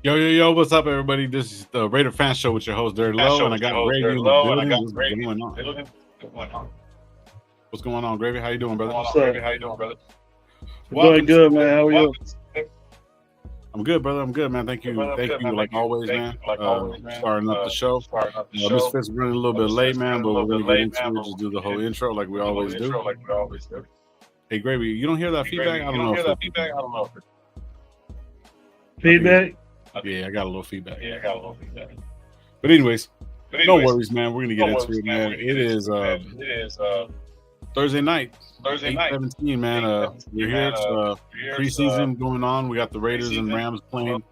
Yo, what's up, everybody? This is the Raider Fan Show with your host, Dirty Low, and I got Gravy in the building. What's going on? What's going on, Gravy? How you doing, brother? What's up? How you doing, brother? Doing good, man. How are you? I'm good, brother. I'm good, man. Thank you. Like always, man. Starting up the show. Misfits running a little bit late, man, but we're going to get into it. Just do the whole intro like we always do. Hey, Gravy, you don't hear that feedback? I don't know. Feedback? Yeah, I got a little feedback. But anyways, no worries, man. We're gonna get into it, man. It is Thursday night, 8/17, man. We're here. It's preseason going on. We got the Raiders and Rams playing.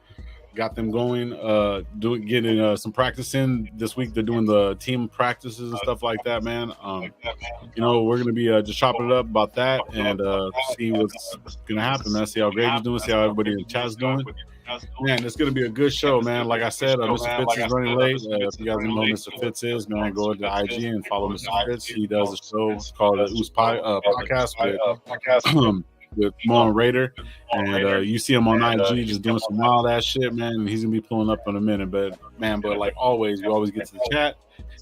Got them going. Getting some practice in this week. They're doing the team practices and stuff like that, man. We're gonna be just chopping it up about that and see what's gonna happen, man. See how Grady's doing. See how everybody in the chat's doing. Man, it's going to be a good show, man. Like I said, Mr. Fitz is running late. If you guys don't know who Mr. Fitz is, man, go to IG and follow Mr. Fitz. He does a show called the Oos Podcast with Mo and Raider. And you see him on IG just doing some wild ass shit, man. And he's going to be pulling up in a minute. But like always, we always get to the chat.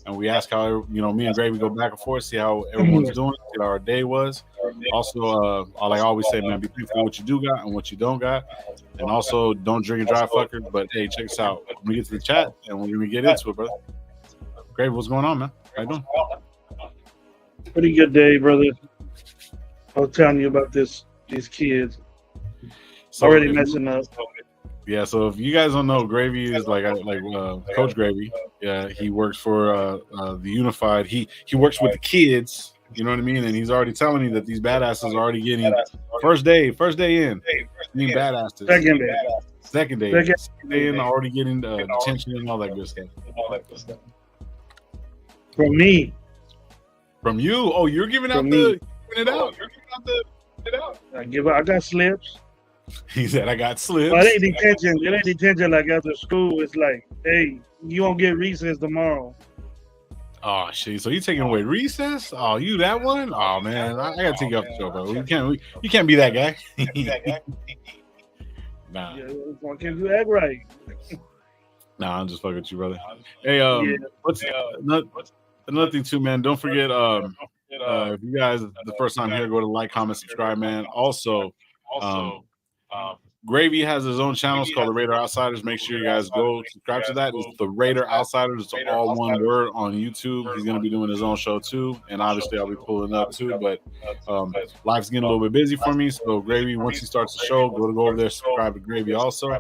And we ask how, me and Gravy go back and forth, see how everyone's doing, see how our day was. Also, like I always say, man, be thankful for what you do got and what you don't got. And also, don't drink and drive, fucker. But, hey, check this out. We get to the chat, and we're going to get into it, brother. Gravy, what's going on, man? How you doing? Pretty good day, brother. I was telling you about these kids. So already messing up. Yeah, so if you guys don't know, Gravy is like Coach Gravy. Yeah, he works for the Unified. He works with the kids. You know what I mean? And he's already telling me that these badasses are already getting first day in. Being badasses. Second day in, already getting detention and all that good stuff. From me. From you? Oh, you're giving it out. I got slips. He said, I got slips. But it ain't detention like after school. It's like, hey, you won't get recess tomorrow. Oh, shit. So you taking away recess? Oh, you that one? Oh, man. I got to take you off the show, bro. You can't be that guy. Nah. Yeah, why can't you act right? Nah, I'm just fucking with you, brother. Hey, another thing, too, man. Don't forget, if you guys, the first time here, go to like, comment, subscribe, man. Also, Gravy has his own channel. It's called The Raider Outsiders. Make sure you guys go subscribe to that. It's The Raider Outsiders. It's all one word on YouTube. He's going to be doing his own show too. And obviously I'll be pulling up too. But life's getting a little bit busy for me. So Gravy, once he starts the show, go over there, subscribe to Gravy also.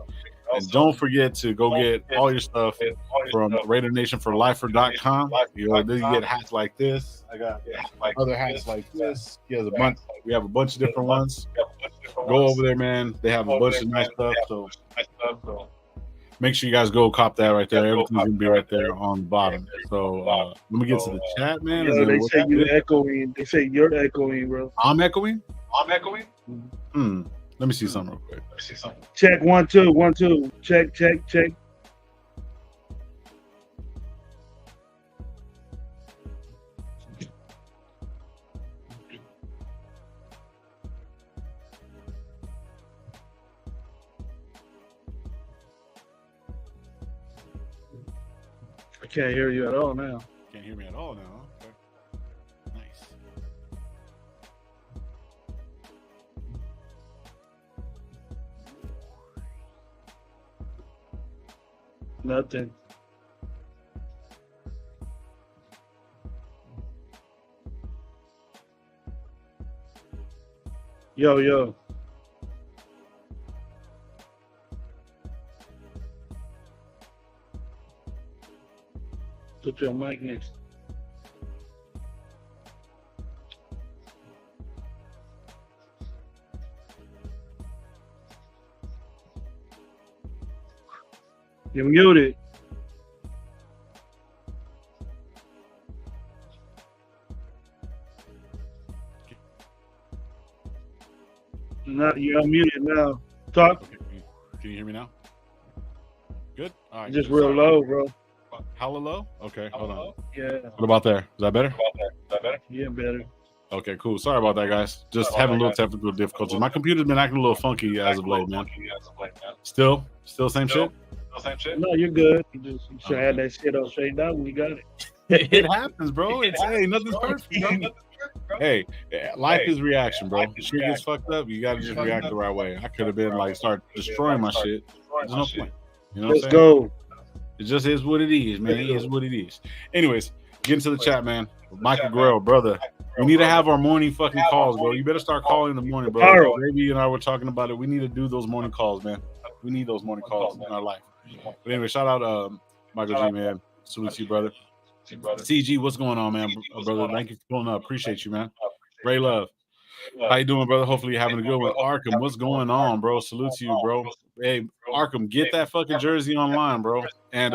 And don't forget to go get all your stuff from RaiderNationForLifer.com. You get hats like this. I got other hats like this. He has a bunch. We have a bunch of different ones. Go over there, man. They have a bunch of nice stuff. So make sure you guys go cop that right there. Everything's gonna be right there on the bottom. So let me get to the chat, man. They say you're echoing. They say you're echoing, bro. I'm echoing. Let me see something real quick. Check 1 2 1 2. Check. I can't hear you at all now. Can't hear me at all now. Okay. Nice. Nothing. Yo. Put your mic next. You're muted. You're unmuted now. Talk. Okay. Can you hear me now? Good. All right. Just real low, bro. Hella low? Okay, hold on. Yeah. What about there? Is that better? Yeah, better. Okay, cool. Sorry about that, guys. Just having a little technical difficulties. My computer's been acting a little funky as of late, man. Still same shit? No, you're good. You should have that shit all straightened out when you got it. It happens, bro. Hey, nothing's perfect, bro. Hey, life is reaction, bro. Shit gets fucked up. You gotta just react the right way. I could have been like start destroying my shit. There's no point. You know what I'm saying? Go. It just is what it is, man. It is what it is. Anyways, get into the chat, man. Michael Guerrero, brother. We need to have our morning fucking calls, bro. You better start calling in the morning, bro. Gravy and I were talking about it. We need to do those morning calls, man. We need those morning calls in our life. But anyway, shout out Michael G, man. Salute to you, brother. CG, what's going on, man, brother? Thank you for pulling up. Appreciate you, man. Ray Love. How you doing, brother? Hopefully you're having a good one. Arkham, what's going on, bro? Salute to you, bro. Hey, Arkham, get that fucking jersey online, bro. And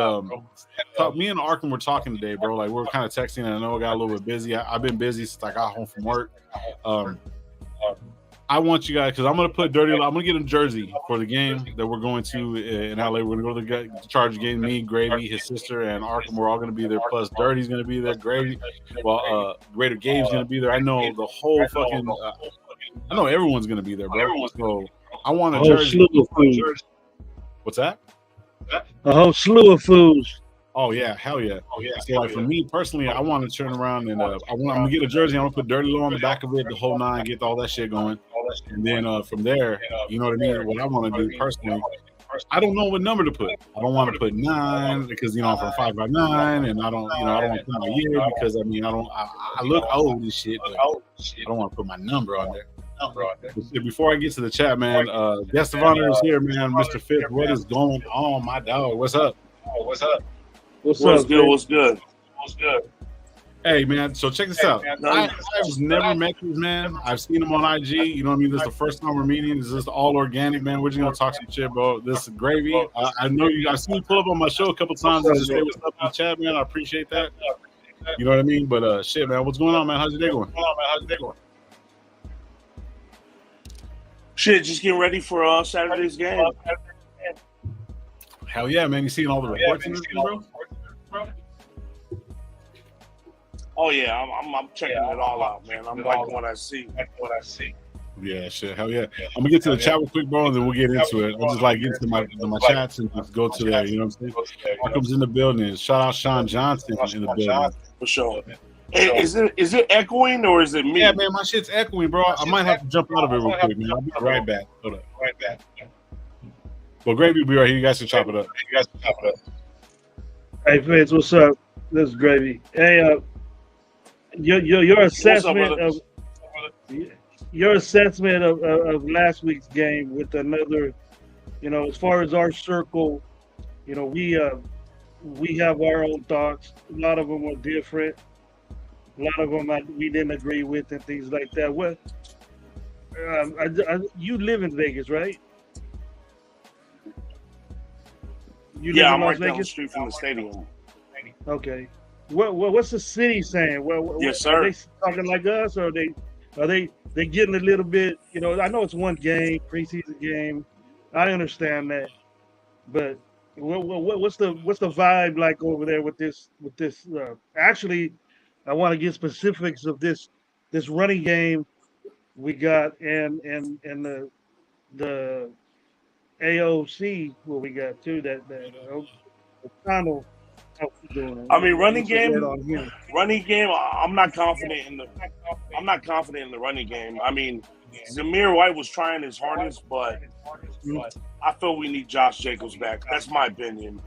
me and Arkham were talking today, bro. Like, we were kind of texting, and I know I got a little bit busy. I've been busy since I got home from work. I want you guys, because I'm going to put I'm going to get a jersey for the game that we're going to in LA. We're going to go to the Chargers game. Me, Gravy, his sister, and Arkham, we're all going to be there. Plus, Dirty's going to be there. Gravy, Greater Gabe's going to be there. I know the whole fucking, I know everyone's going to be there, bro. So I want a jersey. What's that? A whole slew of fools. Oh yeah, hell yeah. So like for me personally, I want to turn around and I'm gonna get a jersey. I'm gonna put Dirty Low on the back of it, the whole nine, get all that shit going, and then from there, you know what I mean. What I want to do personally, I don't know what number to put. I don't want to put 9 because I'm from 5'9", and I don't want to put my year because I look old and shit, but I don't want to put my number on there. Before I get to the chat, man, guest of honor is here, man. Mr. Fifth, what is going on, my dog? What's up? What's good? Hey, man, so check this out. I've never met this man. I've seen him on IG. You know what I mean? This is the first time we're meeting. This is all organic, man. We're just going to talk some shit, bro. This is Gravy. I know you guys seen you pull up on my show a couple times and just say what's up in the chat, man. I appreciate that. You know what I mean? But shit, man, what's going on, man? How's your day going? Shit, just getting ready for Saturday's game. Hell yeah, man. You seeing all the reports and everything, bro? Oh yeah, I'm checking it all out, man. I'm liking what I see. Yeah, shit. Hell yeah. I'm gonna get to the chat real quick, bro, and then we'll get into it. I'll just like get into my chats and just go to there. You know what I'm saying? Welcome's in the building. Shout out Sean Johnson in the building. For sure. Hey, is it echoing or is it me? Yeah, man, my shit's echoing, bro. I might have to jump out of it real quick, man. I'll be right back. Hold up. Well, Gravy will be right here. You guys can chop it up. Hey, Fitz, what's up? This is Gravy. Hey, your assessment of last week's game with another, as far as our circle, we have our own thoughts. A lot of them are different. A lot of them we didn't agree with and things like that. What? You live in Vegas, right? I'm right down the street from the stadium. Okay. What's the city saying? Yes, sir. Are they talking like us, or are they getting a little bit? I know it's one game, preseason game. I understand that, but what's the vibe like over there with this? Actually, I want to get specifics of this running game we got and the AOC what we got too. That final. I mean, running game. I'm not confident in the running game. I mean, Zamir White was trying his hardest, but I feel we need Josh Jacobs back. That's my opinion.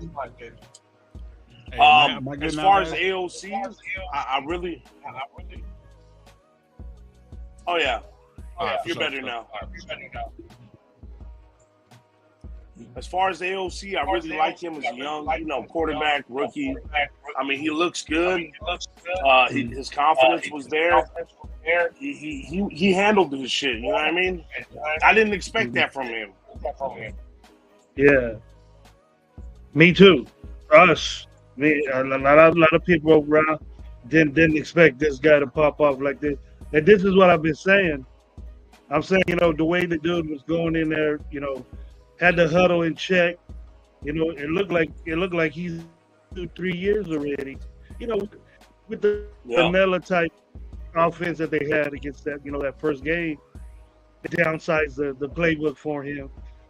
As far as AOC, I really. Oh yeah, you're better now. As far as AOC, I really like him as a young, quarterback, rookie. I mean, he looks good. His confidence was there. He handled his shit. You know what I mean? I didn't expect that from him. Yeah. Me too. Us. A lot of people around didn't expect this guy to pop off like this. And this is what I've been saying. I'm saying, the way the dude was going in there, had the huddle in check. It looked like he's 2-3 years already. With the vanilla type offense that they had against that, that first game, it downsized the playbook for him.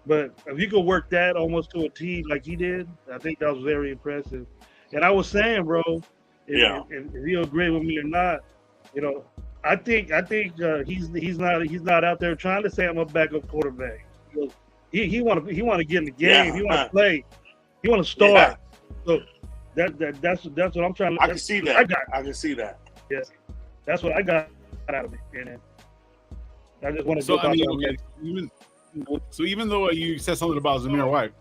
But if you could work that almost to a T like he did, I think that was very impressive. And I was saying, bro, if you agree with me or not, I think he's not out there trying to say I'm a backup quarterback. He want to get in the game. He want to play. He want to start. So that's what I'm trying to. I can see that. I can see that. Yeah, that's what I got out of it. And I just want to. So I mean, even though you said something about Zamir White,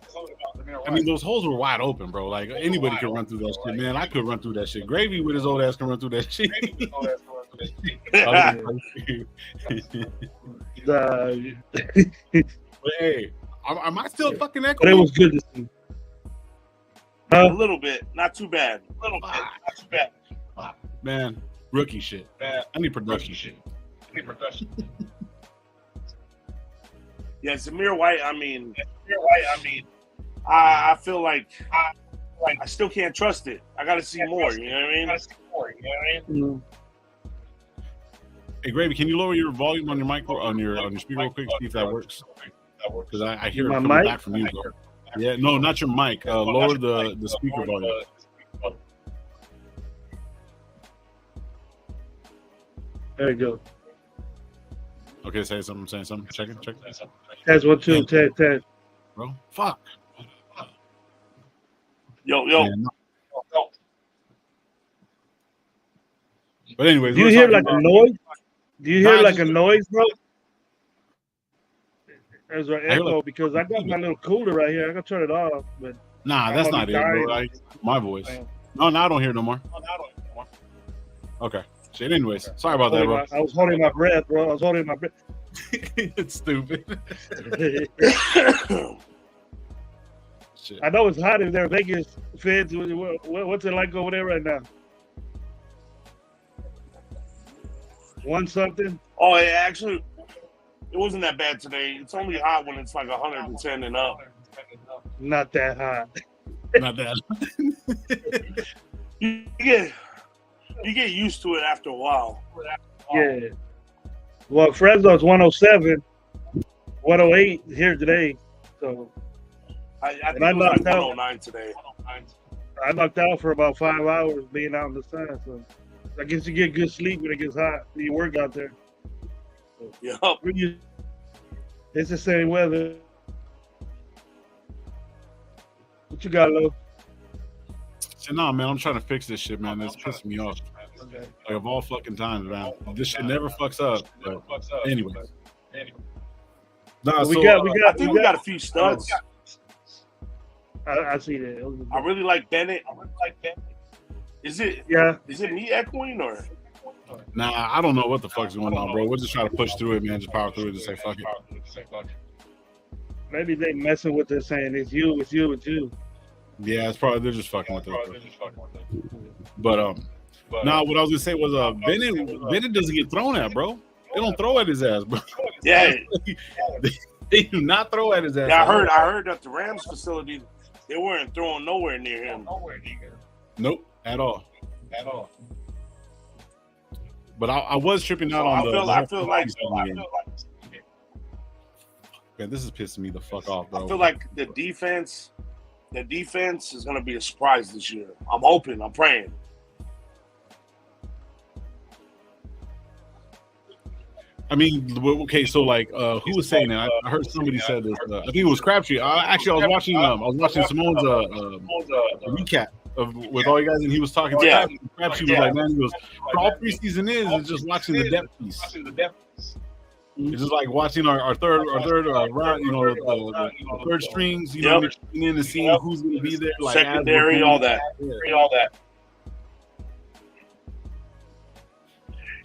I mean those holes were wide open, bro. Like anybody could run through that shit, man. I could run through that shit. Gravy with his old ass can run through that shit. But hey, am I still fucking echoing? But it was good to see. A little bit, not too bad. A little bit, not too bad. Man, rookie shit. I need production. Yeah, Zamir White. I mean, I feel like I still can't trust it. I got to see more. You know what I mean? Hey, Gravy, can you lower your volume on your mic or on your speaker real quick? See if that works. Because I hear it coming back from you, bro. Yeah, no, not your mic. Lower the speaker volume. There you go. Okay, say something. I'm saying something. Check it. That's what too. Ted. Bro, fuck. Yo. Man, no. But anyways, Do you hear like a noise? Do you hear like a noise, bro? There's an echo because I got my little cooler right here. I gotta turn it off, but nah, that's not it, bro. Like, my voice. No, I don't hear it no more. Okay. Shit. Anyways, sorry about that, bro. I was holding my breath, bro. It's stupid. Shit. I know it's hot in there, Vegas. Feds, what's it like over there right now? One something? Oh, it wasn't that bad today. It's only hot when it's like 110 and up. Not that hot. Not that. You get used to it after a while. Yeah. Well, Fresno's 107, 108 here today. So I think it was like 109 today. I knocked out for about 5 hours being out in the sun. So I guess you get good sleep when it gets hot. You work out there. So, Yup. It's the same weather. What you got, Lo? No, man, I'm trying to fix this shit, man. It's pissing me off. Okay. Like of all fucking times, man. This shit never fucks up. But anyway. Nah, we so, got. I think we got a few studs. I see that. I really like Bennett. Is it me echoing or? Nah, I don't know what the fuck's going on, bro. We'll just try to push through it, man. Just power through it and say fuck it. Maybe they messing with it, saying it's you. Yeah, it's probably they're just fucking with it. But nah, what I was gonna say was Bennett doesn't get thrown at, bro. They don't throw at his ass, bro. Yeah. They do not throw at his ass. Yeah, I heard at the Rams facility they weren't throwing nowhere near him. Nope, at all. But I was tripping out on I feel like man, this is pissing me the fuck off, bro. I feel like the defense is gonna be a surprise this year. I'm hoping, I'm praying. I mean, okay, so like, who was saying that? I heard somebody said this. I think it was Crabtree. I was watching Simone's recap with all you guys, and he was talking. Yeah. Crabtree was like, man, he goes, all preseason is just watching the depth piece. It's just like watching our third round, the third strings, in and seeing who's going to be there, like secondary, all that.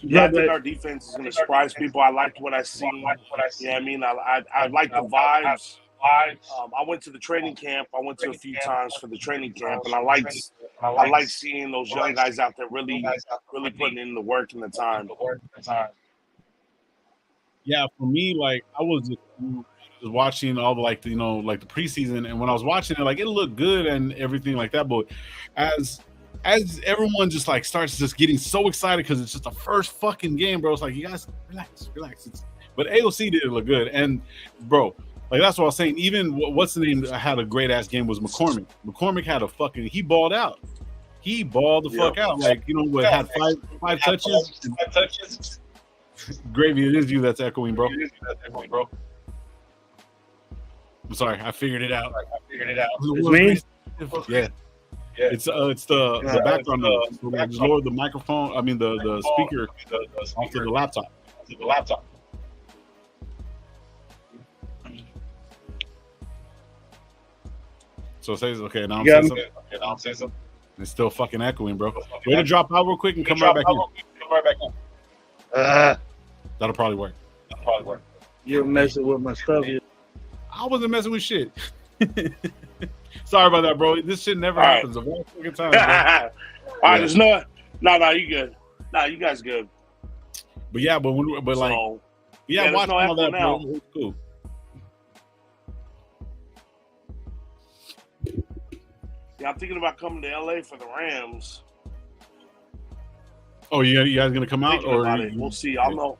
Yeah, I think our defense is going to surprise people. I liked what I seen. Yeah, I mean, I like the vibes. I went to the training camp. I went to a few times for the training camp, and I like seeing those young guys out there really putting in the work and the time. Yeah, for me, like I was just watching all the like the preseason, and when I was watching it, like it looked good and everything like that. But as everyone just like starts just getting so excited because it's just the first fucking game, bro. It's like you guys relax. But AOC did look good, and bro, Like that's what I was saying. Even what's the name had a great ass game was McCormick. McCormick had he balled out. He balled the fuck out. Like what had five touches. Gravy, it is you that's echoing, bro. I'm sorry, I figured it out. It's me? Yeah. It's the background noise. So just lower the microphone. I mean the speaker off to the laptop. So it says okay. Now I'm saying something. It's still fucking echoing, bro. We're gonna drop out real quick and come right back in. That'll probably work. You're messing with my stuff. I wasn't messing with shit. Sorry about that, bro. This shit never happens of all fucking time. All right, there's no, you good. No, you guys good. But yeah, watching all that, bro. It was cool. Yeah, I'm thinking about coming to LA for the Rams. Oh, you guys gonna come out, or we'll see? I'll know.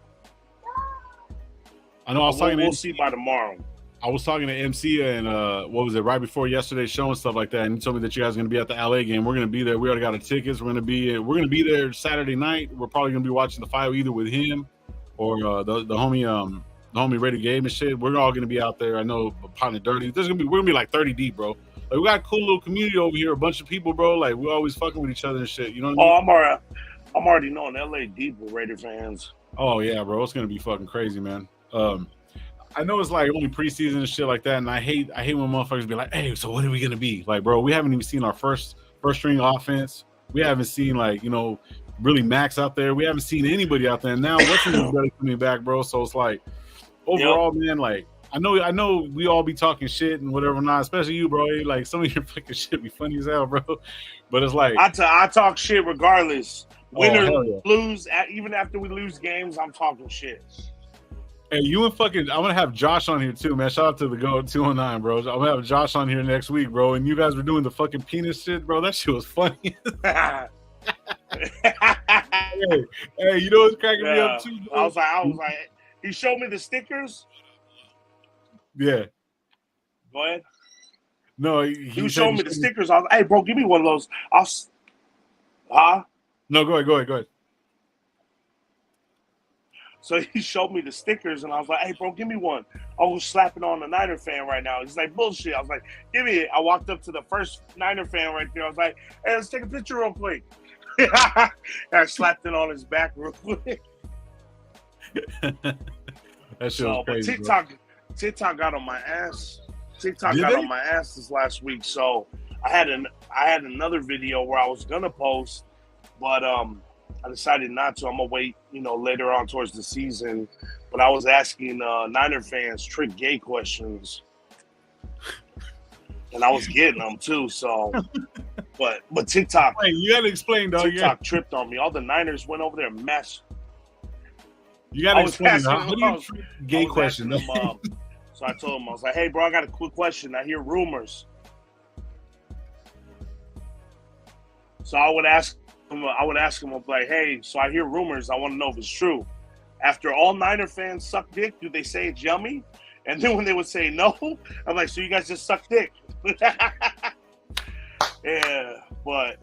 I know. We'll see by tomorrow. I was talking to MC and what was it right before yesterday's show and stuff like that, and he told me that you guys are gonna be at the LA game. We're gonna be there. We already got the tickets. We're gonna be there Saturday night. We're probably gonna be watching the fight either with him or the homie Ready Game and shit. We're all gonna be out there. I know Pound and Dirty. We're gonna be like 30 deep, bro. Like we got a cool little community over here, a bunch of people, bro. Like we're always fucking with each other and shit. You know what I mean? I'm already knowing LA deep with Raider fans. Oh yeah, bro. It's gonna be fucking crazy, man. I know it's like only preseason and shit like that, and I hate when motherfuckers be like, "Hey, so what are we gonna be?" Like, bro, we haven't even seen our first string offense. We haven't seen really Max out there. We haven't seen anybody out there. And now what's coming back, bro? So it's like overall, man. Like I know we all be talking shit and whatever not, especially you, bro. Like some of your fucking shit be funny as hell, bro. But it's like I talk shit regardless. Win or lose, even after we lose games, I'm talking shit. Hey, you and I'm gonna have Josh on here too, man. Shout out to the GOAT 209, bro. I'm gonna have Josh on here next week, bro. And you guys were doing the fucking penis shit, bro. That shit was funny. hey, you know what's cracking me up too? Bro? I was like, he showed me the stickers. Yeah. Go ahead. No, he showed me the stickers. I was like, hey, bro, give me one of those. No, go ahead. So he showed me the stickers, and I was like, hey, bro, give me one. I was slapping on the Niner fan right now. He's like, bullshit. I was like, give me it. I walked up to the first Niner fan right there. I was like, hey, let's take a picture real quick. I slapped it on his back real quick. That shit was crazy, TikTok got on my ass. TikTok got on my ass this last week. So I had another video where I was gonna post, but I decided not to. I'm gonna wait, later on towards the season. But I was asking Niner fans trick gay questions, and I was getting them too. So, but TikTok, you gotta explain, dog. TikTok tripped on me. All the Niners went over there and messed. You gotta explain. How do you trick gay questions? So I told him, I was like, "Hey, bro, I got a quick question. I hear rumors." So I would ask him, I'm like, "Hey, so I hear rumors. I want to know if it's true. After all Niner fans suck dick, do they say it's yummy?" And then when they would say no, I'm like, "So you guys just suck dick?" Yeah, but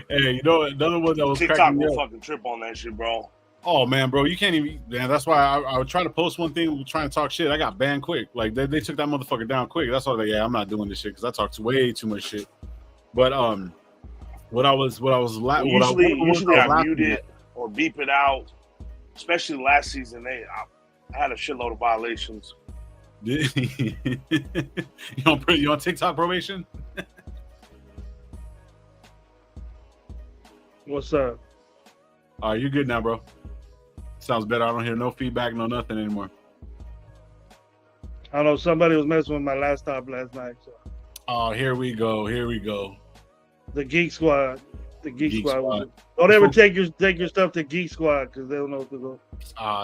hey, another one that was TikTok will fucking trip on that shit, bro. Oh man, bro, you can't even. Man, that's why I would try to post one thing, trying to talk shit. I got banned quick. Like they took that motherfucker down quick. That's why I'm not doing this shit because I talk way too much shit. But usually I mute it or beep it out. Especially last season, I had a shitload of violations. You on TikTok probation? What's up? All right, you're good now, bro. Sounds better. I don't hear no feedback, no nothing anymore. I don't know. Somebody was messing with my laptop last night. So. Oh, here we go. The Geek Squad. The Geek Squad. Don't ever take your stuff to Geek Squad because they don't know what to go.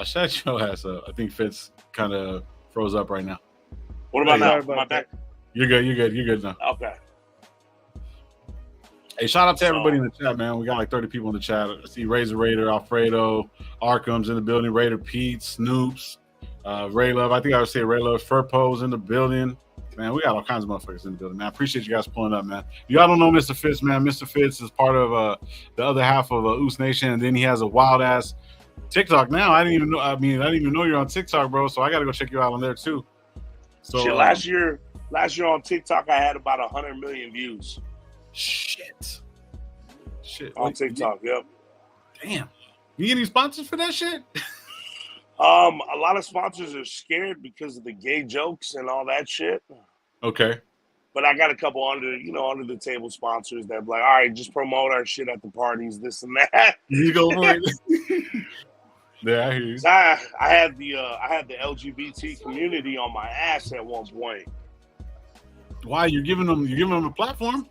Shut your ass up. I think Fitz kind of froze up right now. What about now? Am I back? You're good now. Okay. Hey, shout out to everybody in the chat, man. We got like 30 people in the chat. I see Razor Raider, Alfredo, Arkham's in the building, Raider Pete, Snoops, Ray Love. I think I would say Ray Love. Furpo's in the building. Man, we got all kinds of motherfuckers in the building, man. I appreciate you guys pulling up, man. Y'all don't know Mr. Fitz, man. Mr. Fitz is part of the other half of Oos Nation, and then he has a wild ass TikTok now. I didn't even know. I didn't even know you're on TikTok, bro. So I got to go check you out on there too. So shit, last year on TikTok, I had about 100 million views. Shit. On TikTok, yep. Damn. You get any sponsors for that shit? A lot of sponsors are scared because of the gay jokes and all that shit. Okay. But I got a couple under the table sponsors that be like, all right, just promote our shit at the parties, this and that. You go for it. Yeah, I hear you. I had the LGBT community on my ass at one point. Why you're giving them a platform?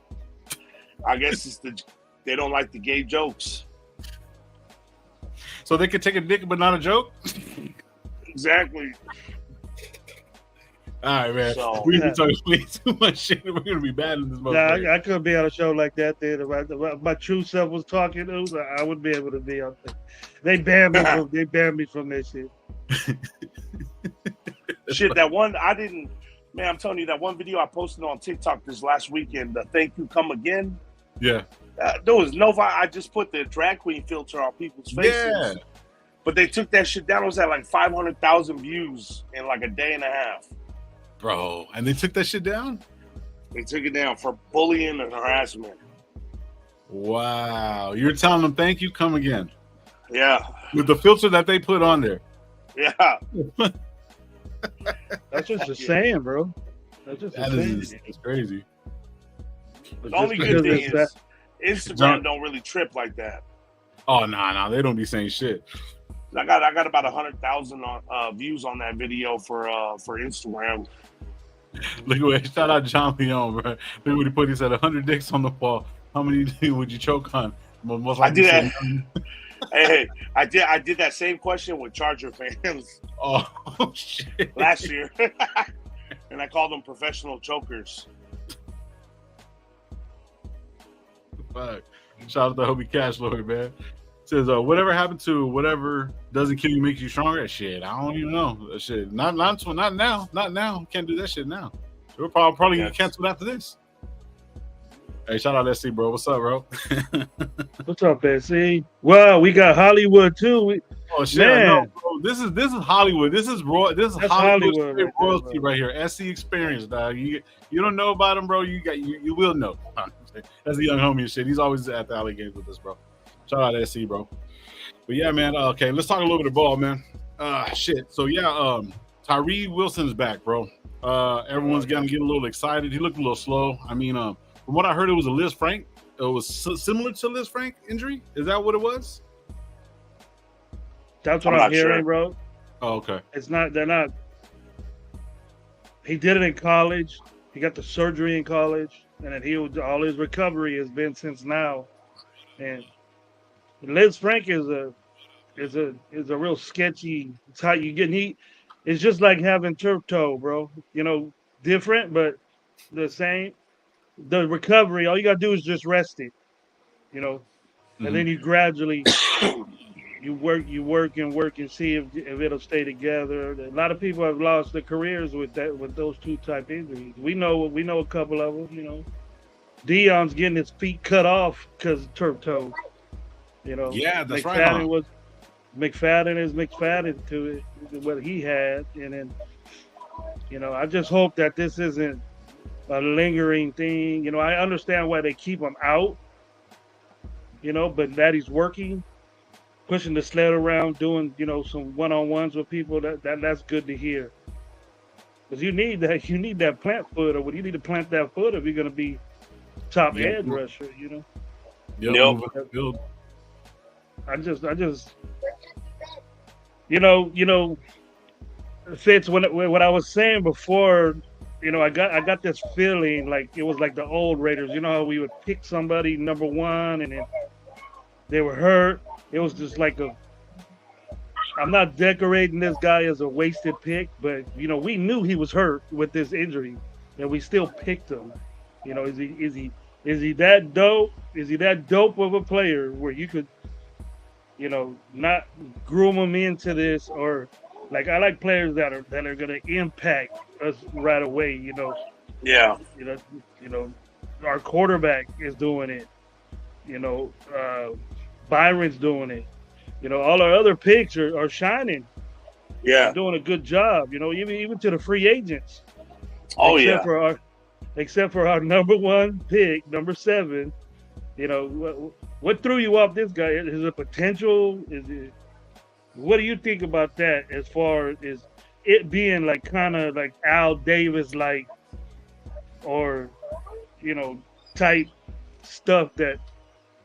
I guess they don't like the gay jokes. So they could take a dick but not a joke? Exactly. All right, man. So, we been talking way too much shit. We're gonna be bad in this motherfucker. Nah, I couldn't be on a show like that. Then if my true self was talking, I wouldn't be able to be on there. They banned me from that shit. Shit, that one I didn't. Man, I'm telling you, that one video I posted on TikTok this last weekend, the "Thank You Come Again." Yeah. There was no. I just put the drag queen filter on people's faces. Yeah. But they took that shit down. It was at like 500,000 views in like a day and a half. Bro, and they took that shit down? They took it down for bullying and harassment. Wow. You're telling them thank you, come again. Yeah. With the filter that they put on there. Yeah. That's just a saying, bro. That's just a saying. It's crazy. The only good thing is Instagram don't really trip like that. Oh, nah, they don't be saying shit. I got about 100,000 views on that video for Instagram. Look at shout out John Leon, bro. Look what he put. He said 100 dicks on the wall. How many would you choke on? Most I did that. Hey, I did that same question with Charger fans. Oh shit! Last year, and I called them professional chokers. Fuck! Shout out to Hobie Cash Lord, man. Says whatever happened to whatever doesn't kill you makes you stronger. Shit, I don't even know. Shit, not now. Can't do that shit now. We're probably gonna cancel after this. Hey, shout out SC, bro. What's up, bro? What's up, SC? Well, we got Hollywood too. Oh shit! No, bro. This is Hollywood. This is Hollywood royalty right here. SC experience, dog. You don't know about him, bro. You will know. That's the young homie and shit. He's always at the alley games with us, bro. Shout out to SC, bro. But yeah, man. Okay, let's talk a little bit of ball, man. Shit. So yeah, Tyree Wilson's back, bro. Everyone's getting a little excited. He looked a little slow. I mean, from what I heard, it was a Liz Frank. It was similar to Liz Frank injury. Is that what it was? That's what I'm hearing, bro. Oh, okay. It's not. They're not. He did it in college. He got the surgery in college, and then all his recovery has been since now. And Liz Frank is a real sketchy. It's how you get it's just like having turf toe, bro. You know, different but the same. The recovery, all you gotta do is just rest it. You know, and then you gradually you work and see if it'll stay together. A lot of people have lost their careers with those two type injuries. We know a couple of them. You know, Deion's getting his feet cut off because of turf toe. You know, yeah, that's McFadden right. McFadden is McFadden to it, what he had, and then you know, I just hope that this isn't a lingering thing. You know, I understand why they keep him out. You know, but that he's working, pushing the sled around, doing some one-on-ones with people. That's good to hear. Because you need that. You need that plant foot, or you need to plant that foot if you're going to be top edge rusher. You know. Yep. I just, Fitz, what I was saying before, I got this feeling like it was like the old Raiders. You know how we would pick somebody number one and then they were hurt. It was just like I'm not decorating this guy as a wasted pick, but we knew he was hurt with this injury, and we still picked him. Is he that dope? Is he that dope of a player where you could, not groom him into this, or Like I like players that are going to impact us right away. Yeah. Our quarterback is doing it. Byron's doing it. All our other picks are shining. Yeah. They're doing a good job. Even to the free agents. Oh Except for our number one pick, number 7. What threw you off this guy? Is it potential? What do you think about that as far as it being like kind of like Al Davis like, or type stuff that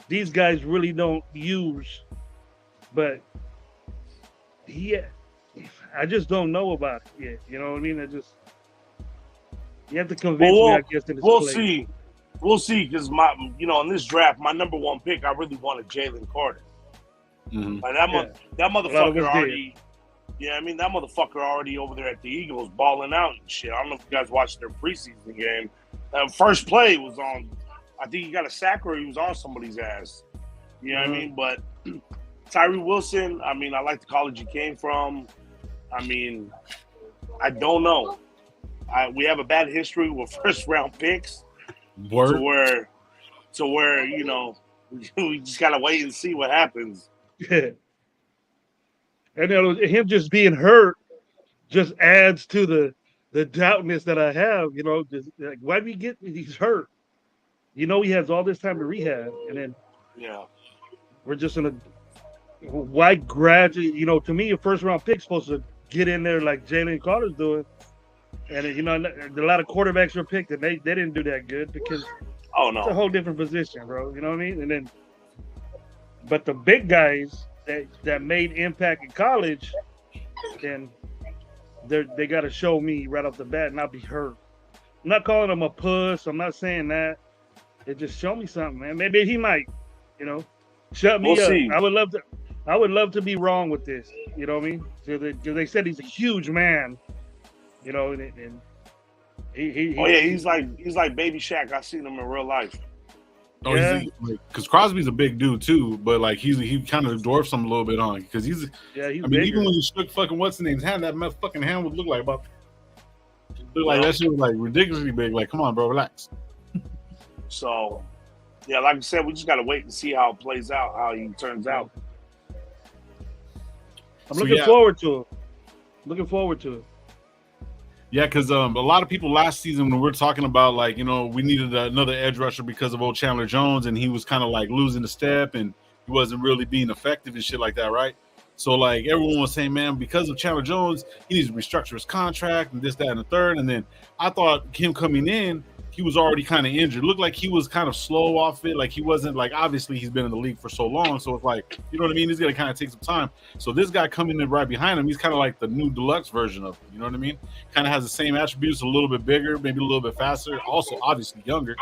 these guys really don't use, but I just don't know about it yet. You know what I mean? You have to convince me, I guess, that it's we'll played. see. We'll see, because in this draft, my number one pick, I really wanted Jalen Carter. Mm-hmm. Like that motherfucker already. Yeah, I mean that motherfucker already over there at the Eagles balling out and shit. I don't know if you guys watched their preseason game. First play was on. I think he got a sack or he was on somebody's ass. You know what I mean? But Tyree Wilson. I mean, I like the college he came from. I mean, I don't know. We have a bad history with first round picks. Word. To where we just gotta wait and see what happens. Yeah. And him just being hurt just adds to the doubtness that I have. Just like, why do we get he's hurt? He has all this time to rehab, and then we're just in a why gradually. To me, a first round pick's supposed to get in there like Jalen Carter's doing. And a lot of quarterbacks were picked, and they didn't do that good because it's a whole different position, bro. You know what I mean? But the big guys that made impact in college, then they got to show me right off the bat, and I'll be hurt. I'm not calling them a puss. I'm not saying that. They just show me something, man. Maybe he might, shut me up. See. I would love to be wrong with this. You know what I mean? Because they said he's a huge man. And he's like Baby Shaq. I've seen him in real life. Oh, yeah, because Crosby's a big dude too, but like he kind of dwarfs him a little bit on because he's. I mean, bigger. Even when you shook fucking what's the name's hand, that fucking hand would look like that shit was like ridiculously big. Like, come on, bro, relax. So, yeah, like I said, we just gotta wait and see how it plays out, how he turns out. I'm looking forward to it. Yeah, because a lot of people last season when we're talking about like we needed another edge rusher because of old Chandler Jones, and he was kind of like losing the step and he wasn't really being effective and shit like that, right? So like everyone was saying, man, because of Chandler Jones, he needs to restructure his contract and this, that, and the third. And then I thought him coming in, he was already kind of injured. Looked like he was kind of slow off it. Like he wasn't like, obviously he's been in the league for so long. So it's like, you know what I mean? He's going to kind of take some time. So this guy coming in right behind him, he's kind of like the new deluxe version of him. You know what I mean? Kind of has the same attributes, a little bit bigger, maybe a little bit faster. Also, obviously younger.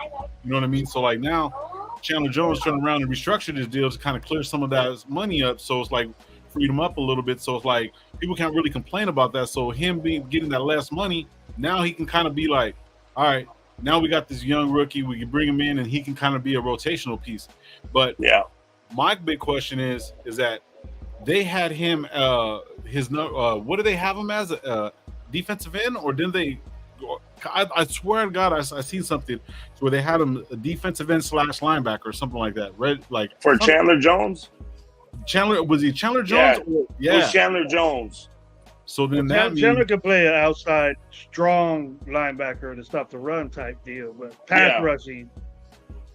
You know what I mean? So like now Chandler Jones turned around and restructured his deal to kind of clear some of that money up. So it's like freed him up a little bit. So it's like people can't really complain about that. So him getting that less money, now he can kind of be like, all right, now we got this young rookie. We can bring him in, and he can kind of be a rotational piece. But my big question is that they had him what do they have him as a defensive end, or didn't they? I swear to God, I seen something where they had him a defensive end / linebacker or something like that. For Chandler Jones. Was he Chandler Jones? Yeah, it was Chandler Jones. So then Chandler can play an outside strong linebacker to stop the run type deal, but pass rushing,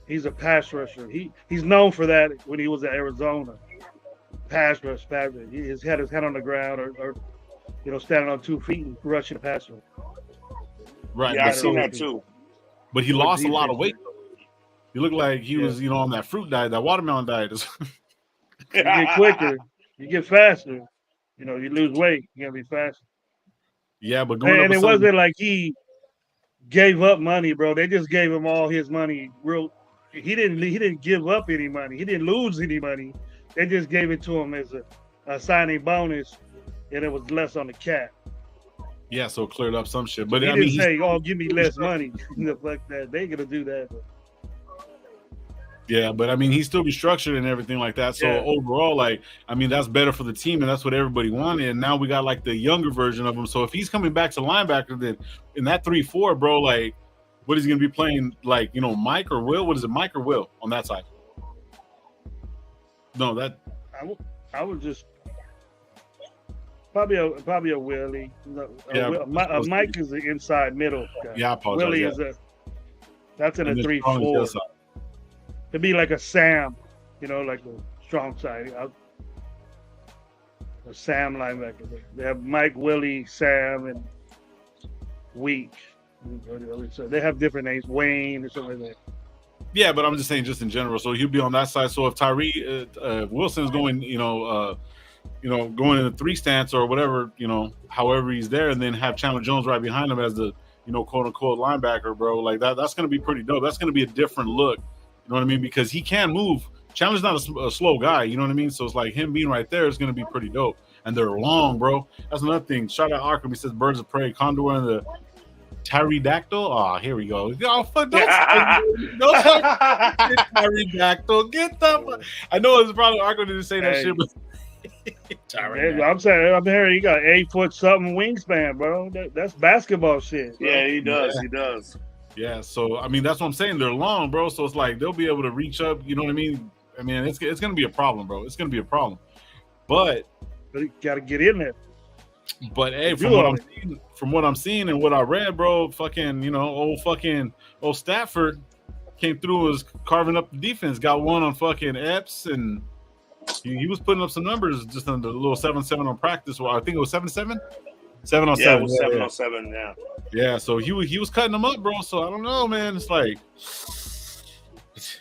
he's a pass rusher. He's known for that when he was at Arizona. Pass rush. He had his head on the ground or standing on 2 feet and rushing the passer. Right. Yeah, I've seen that too. But he lost a lot of weight. He looked like he was, on that fruit diet, that watermelon diet. You get quicker, you get faster. You lose weight, you're gonna be faster. Yeah, but it wasn't like he gave up money, bro. They just gave him all his money. He didn't give up any money. He didn't lose any money. They just gave it to him as a signing bonus, and it was less on the cap. Yeah, so it cleared up some shit. But he didn't say, "Oh, give me less money." Like that, they gonna do that. Yeah, but I mean, he's still restructured and everything like that. So overall, like, I mean, that's better for the team, and that's what everybody wanted. And now we got like the younger version of him. So if he's coming back to linebacker, then in that 3-4, bro, like, what is he gonna be playing? Like, you know, Mike or Will? What is it, Mike or Will on that side? No, that I would just probably a Willie. Mike is the inside middle guy. Yeah, I apologize. Willie is that's in a 3-4. It'd be like a Sam, you know, like a strong side. A Sam linebacker. They have Mike, Willie, Sam, and Week. So they have different names, Wayne or something like that. Yeah, but I'm just saying, just in general. So he'll be on that side. So if Tyree Wilson's going, going in a 3 stance or whatever, you know, however he's there, and then have Chandler Jones right behind him as the, you know, quote unquote linebacker, bro. Like that's going to be pretty dope. That's going to be a different look. You know what I mean? Because he can move. Chandler's not a slow guy. You know what I mean? So it's like him being right there is going to be pretty dope. And they're long, bro. That's another thing. Shout out Arkham. He says Birds of Prey, Condor, and the pterodactyl. Oh, here we go. Oh, fuck, don't pterodactyl. Get the. I know it's probably Arkham didn't say that shit, but. I'm saying, I'm hearing you got 8 foot something wingspan, bro. That's basketball shit. Bro. Yeah, he does. He does. Yeah, so I mean that's what I'm saying. They're long, bro. So it's like they'll be able to reach up. You know what I mean? I mean it's gonna be a problem, bro. It's gonna be a problem. But you gotta get in there. But hey, from what I'm seeing and what I read, bro, fucking, you know, old Stafford came through, was carving up the defense. Got one on fucking Epps, and he was putting up some numbers just on the little 7-7 on practice. Well, I think it was 7-7. 7-on-7. Yeah, it was 7-on-7. Yeah. Yeah, so he was cutting them up, bro. So I don't know, man. It's like,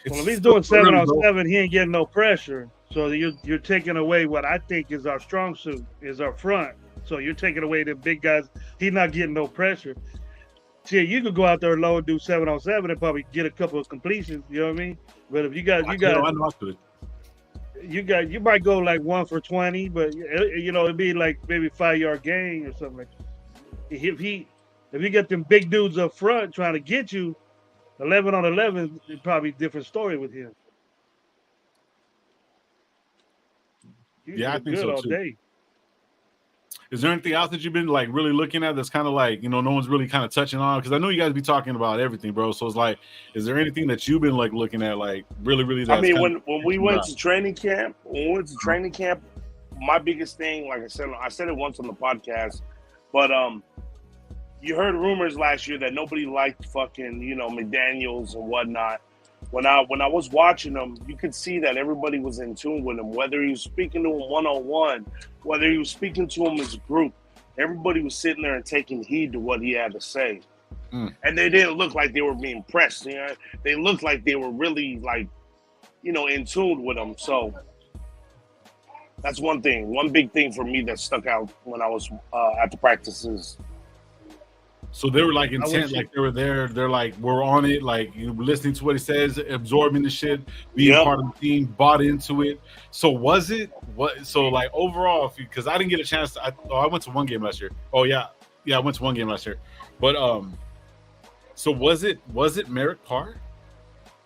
well, if he's doing 7-on-7, he ain't getting no pressure. So you're taking away what I think is our strong suit, is our front. So you're taking away the big guys. He's not getting no pressure. See, you could go out there alone and do 7-on-7 and probably get a couple of completions. You know what I mean? But if you might go like 1 for 20, but you know it'd be like maybe 5-yard gain or something like that. If you get them big dudes up front trying to get you 11-on-11, it's probably a different story with him. I think so too. Day. Is there anything else that you've been like really looking at that's kind of like, you know, no one's really kind of touching on? Because I know you guys be talking about everything, bro. So it's like, is there anything that you've been like looking at, like really? I mean, when we went to training camp, my biggest thing, like I said it once on the podcast, but you heard rumors last year that nobody liked fucking, you know, McDaniels and whatnot. When I was watching them, you could see that everybody was in tune with him, whether he was speaking to him one-on-one, whether he was speaking to him as a group. Everybody was sitting there and taking heed to what he had to say. And they didn't look like they were being pressed. You know? They looked like they were really, like, you know, in tune with him. So that's one big thing for me that stuck out when I was at the practices. So they were like intent, like they were there. They're like, we're on it. Like, you listening to what he says, absorbing the shit, being part of the team, bought into it. So was it what? So like overall, because I didn't get a chance. I went to one game last year. Oh yeah, I went to one game last year. But so was it Merrick Parr?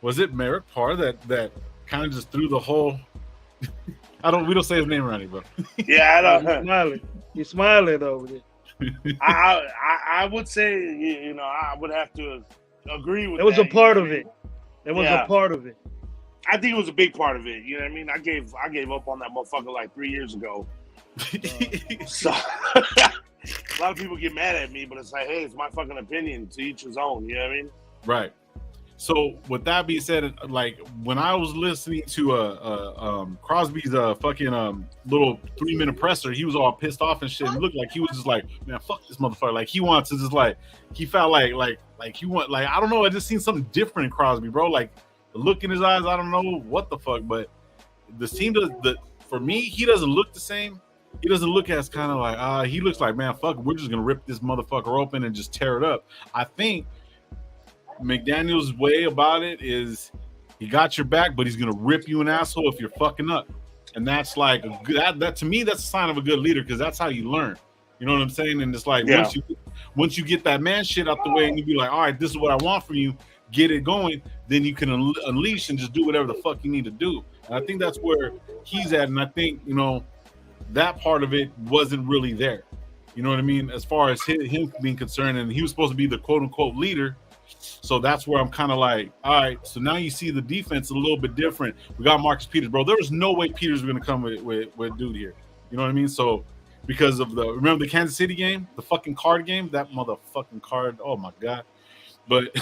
Was it Merrick Parr that kind of just threw the whole? We don't say his name around here, bro. Yeah, I don't. He's smiling over there. I would say, you know, I would have to agree with that. It was a part of it. It was a part of it. I think it was a big part of it. You know what I mean? I gave up on that motherfucker like 3 years ago. So a lot of people get mad at me, but it's like, hey, it's my fucking opinion. To each his own. You know what I mean? Right. So with that being said, like when I was listening to Crosby's fucking little 3-minute presser, he was all pissed off and shit. It looked like he was just like, man, fuck this motherfucker. Like he wants to just like, he felt like he want, like, I don't know. I just seen something different in Crosby, bro. Like the look in his eyes, I don't know what the fuck, but the team for me, he doesn't look the same. He doesn't look as kind of like, he looks like, man, fuck, we're just gonna rip this motherfucker open and just tear it up. I think McDaniel's way about it is he got your back, but he's gonna rip you an asshole if you're fucking up, and that's like that to me, that's a sign of a good leader because that's how you learn. You know what I'm saying? And it's like once you get that man shit out the way and you be like, all right, this is what I want from you, get it going, then you can unleash and just do whatever the fuck you need to do. And I think that's where he's at. And I think, that part of it wasn't really there. You know what I mean? As far as him being concerned, and he was supposed to be the quote unquote leader. So that's where I'm kind of like, all right, so now you see the defense a little bit different. We got Marcus Peters, bro. There was no way Peters was going to come with dude here. You know what I mean? So because of remember the Kansas City game, the fucking card game, that motherfucking card. Oh my God. But,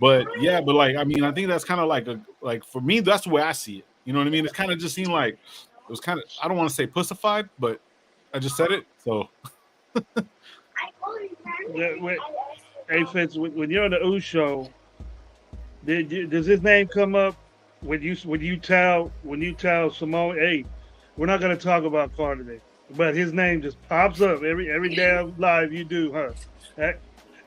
like, I mean, I think that's kind of like for me, that's the way I see it. You know what I mean? It kind of just seemed like it was kind of, I don't want to say pussified, but I just said it. So. Hey, Fitz, when you're on the Ooh show, does his name come up when you tell Simone, hey, we're not gonna talk about Carter today, but his name just pops up every damn live you do, huh?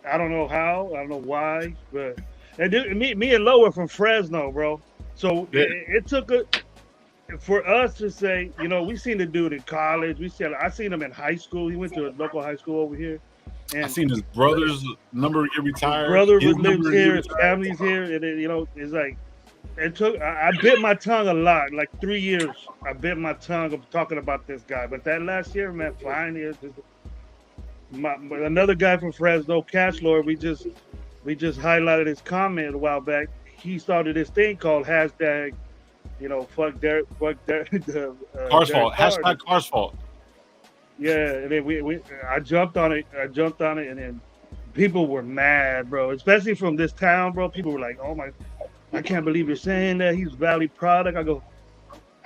I don't know how, I don't know why, but me and Lower from Fresno, bro. So it took for us to say, we seen the dude in college. I seen him in high school. He went to a local high school over here. And I seen his brother's number get retired. His brother lives here. His family's here, and it's like it took. I bit my tongue a lot. Like 3 years, I bit my tongue of talking about this guy. But that last year, man, finally, another guy from Fresno, Cash Lord. We just highlighted his comment a while back. He started this thing called hashtag. Fuck Derek. Cars fault. Hashtag Cars fault. Yeah, and then I jumped on it, and then people were mad, bro. Especially from this town, bro. People were like, "Oh my, I can't believe you're saying that. He's Valley product." I go,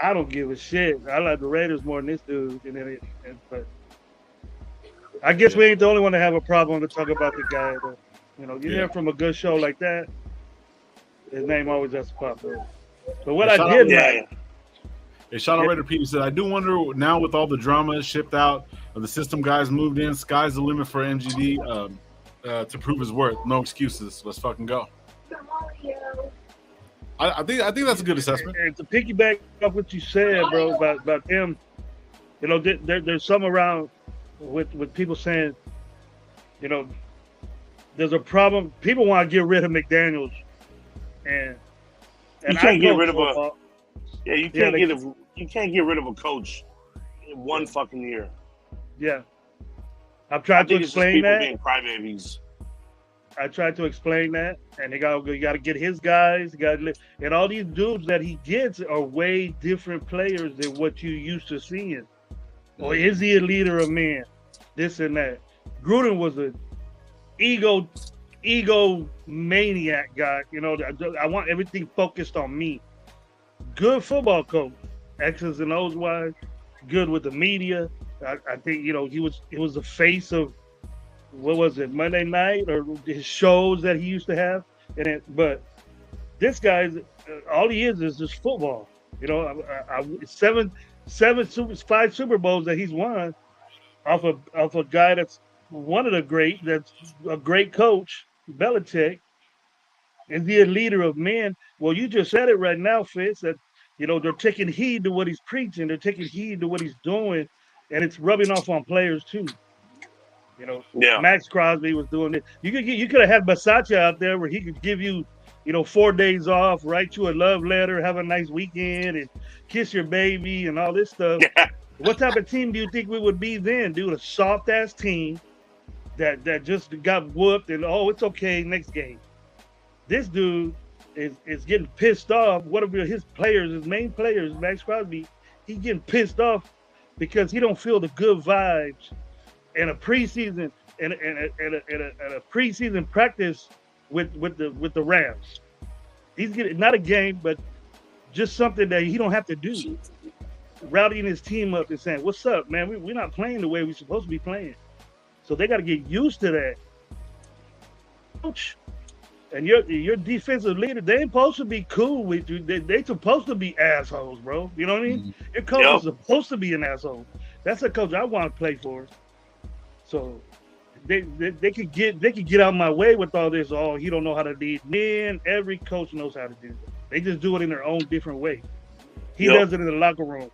I don't give a shit. I like the Raiders more than this dude. But I guess we ain't the only one to have a problem to talk about the guy. But you hear from a good show like that, his name always has to pop up. But what I did like. Hey, shout out Raider Peter said, I do wonder now with all the drama shipped out, the system guys moved in, sky's the limit for MGD to prove his worth. No excuses. Let's fucking go. I think that's a good assessment. And to piggyback off what you said, bro, about them, there's some around with people saying, there's a problem. People want to get rid of McDaniels, and you can't get rid of a. Yeah, you can't get rid of a coach in one fucking year. Yeah, I've tried to explain that. Being crybabies. I tried to explain that, and you got to get his guys. And all these dudes that he gets are way different players than what you used to seeing. Or is he a leader of men? This and that. Gruden was a ego maniac guy. I want everything focused on me. Good football coach, X's and O's wise, good with the media. I think he was the face of what was it, Monday night or his shows that he used to have. But this guy's all he is just football. 5 Super Bowls that he's won off a guy that's that's a great coach, Belichick. Is he a leader of men? Well, you just said it right now, Fitz, that, they're taking heed to what he's preaching. They're taking heed to what he's doing, and it's rubbing off on players, too. Max Crosby was doing it. You could have had Basaccia out there where he could give you, 4 days off, write you a love letter, have a nice weekend, and kiss your baby and all this stuff. Yeah. What type of team do you think we would be then, dude? A soft-ass team that just got whooped and, it's okay, next game. This dude is getting pissed off. What are his players, his main players, Max Crosby, he's getting pissed off because he don't feel the good vibes in a preseason and a preseason practice with the Rams. He's getting not a game, but just something that he don't have to do. Rallying his team up and saying, "What's up, man? We're not playing the way we're supposed to be playing." So they got to get used to that. Coach. And your defensive leader, they ain't supposed to be cool with you. They supposed to be assholes, bro. You know what I mean? Mm-hmm. Your coach is supposed to be an asshole. That's a coach I want to play for. So they could get out of my way with all this. Oh, he don't know how to lead men. Every coach knows how to do that. They just do it in their own different way. He does it in the locker room.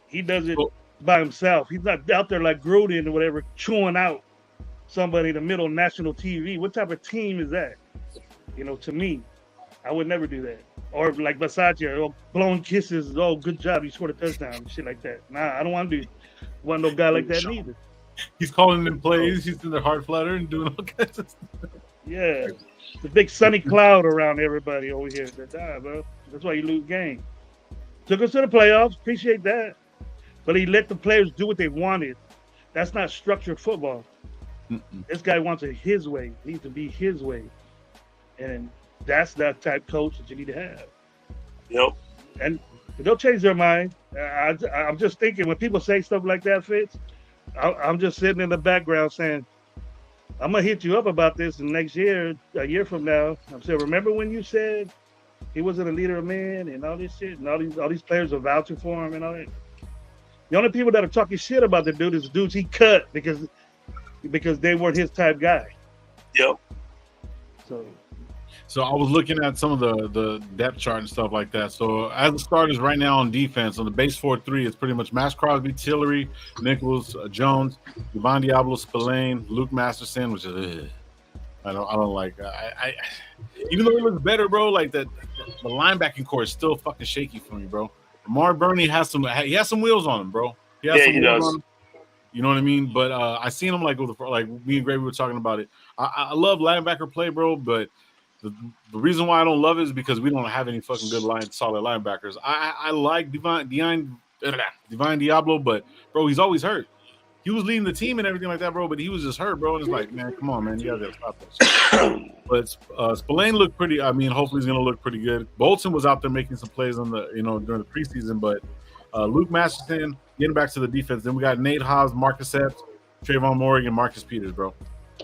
He does it by himself. He's not out there like Gruden or whatever, chewing out somebody in the middle of national TV. What type of team is that? You know, to me, I would never do that. Or like Versace, blowing kisses. Oh, good job, you scored a touchdown, shit like that. Nah, I don't want to want no guy like that neither. He's calling them plays. He's in their heart flutter and doing all kinds of stuff. Yeah, the big sunny cloud around everybody over here. Bro. That's why you lose games. Took us to the playoffs. Appreciate that. But he let the players do what they wanted. That's not structured football. This guy wants it his way. It needs to be his way. And that's that type coach that you need to have. Yep. And they'll change their mind. I'm just thinking when people say stuff like that, Fitz, I'm just sitting in the background saying, I'm going to hit you up about this next year, a year from now. I'm saying, remember when you said he wasn't a leader of men and all this shit, and all these players are vouching for him and all that? The only people that are talking shit about the dude is the dudes he cut because they weren't his type guy. Yep. So I was looking at some of the depth chart and stuff like that. So as the starters right now on defense, on the base 4-3, it's pretty much Max Crosby, Tillery, Nichols, Jones, Divine Diablo, Spillane, Luke Masterson, which is I don't like. I even though he looks better, bro. Like the linebacking core is still fucking shaky for me, bro. Amari Burney has some wheels on him, bro. He does. You know what I mean? But I seen him like me and Gravy were talking about it. I love linebacker play, bro, but the reason why I don't love it is because we don't have any fucking good solid linebackers. I like Divine Diablo, but bro, he's always hurt. He was leading the team and everything like that, bro, but he was just hurt, bro. And it's like, man, come on, man, you gotta stop this. But Spillane looked pretty. I mean, hopefully he's gonna look pretty good. Bolton was out there making some plays on during the preseason, but Luke Masterson getting back to the defense. Then we got Nate Hobbs, Marcus Epps, Trayvon Morgan, Marcus Peters, bro.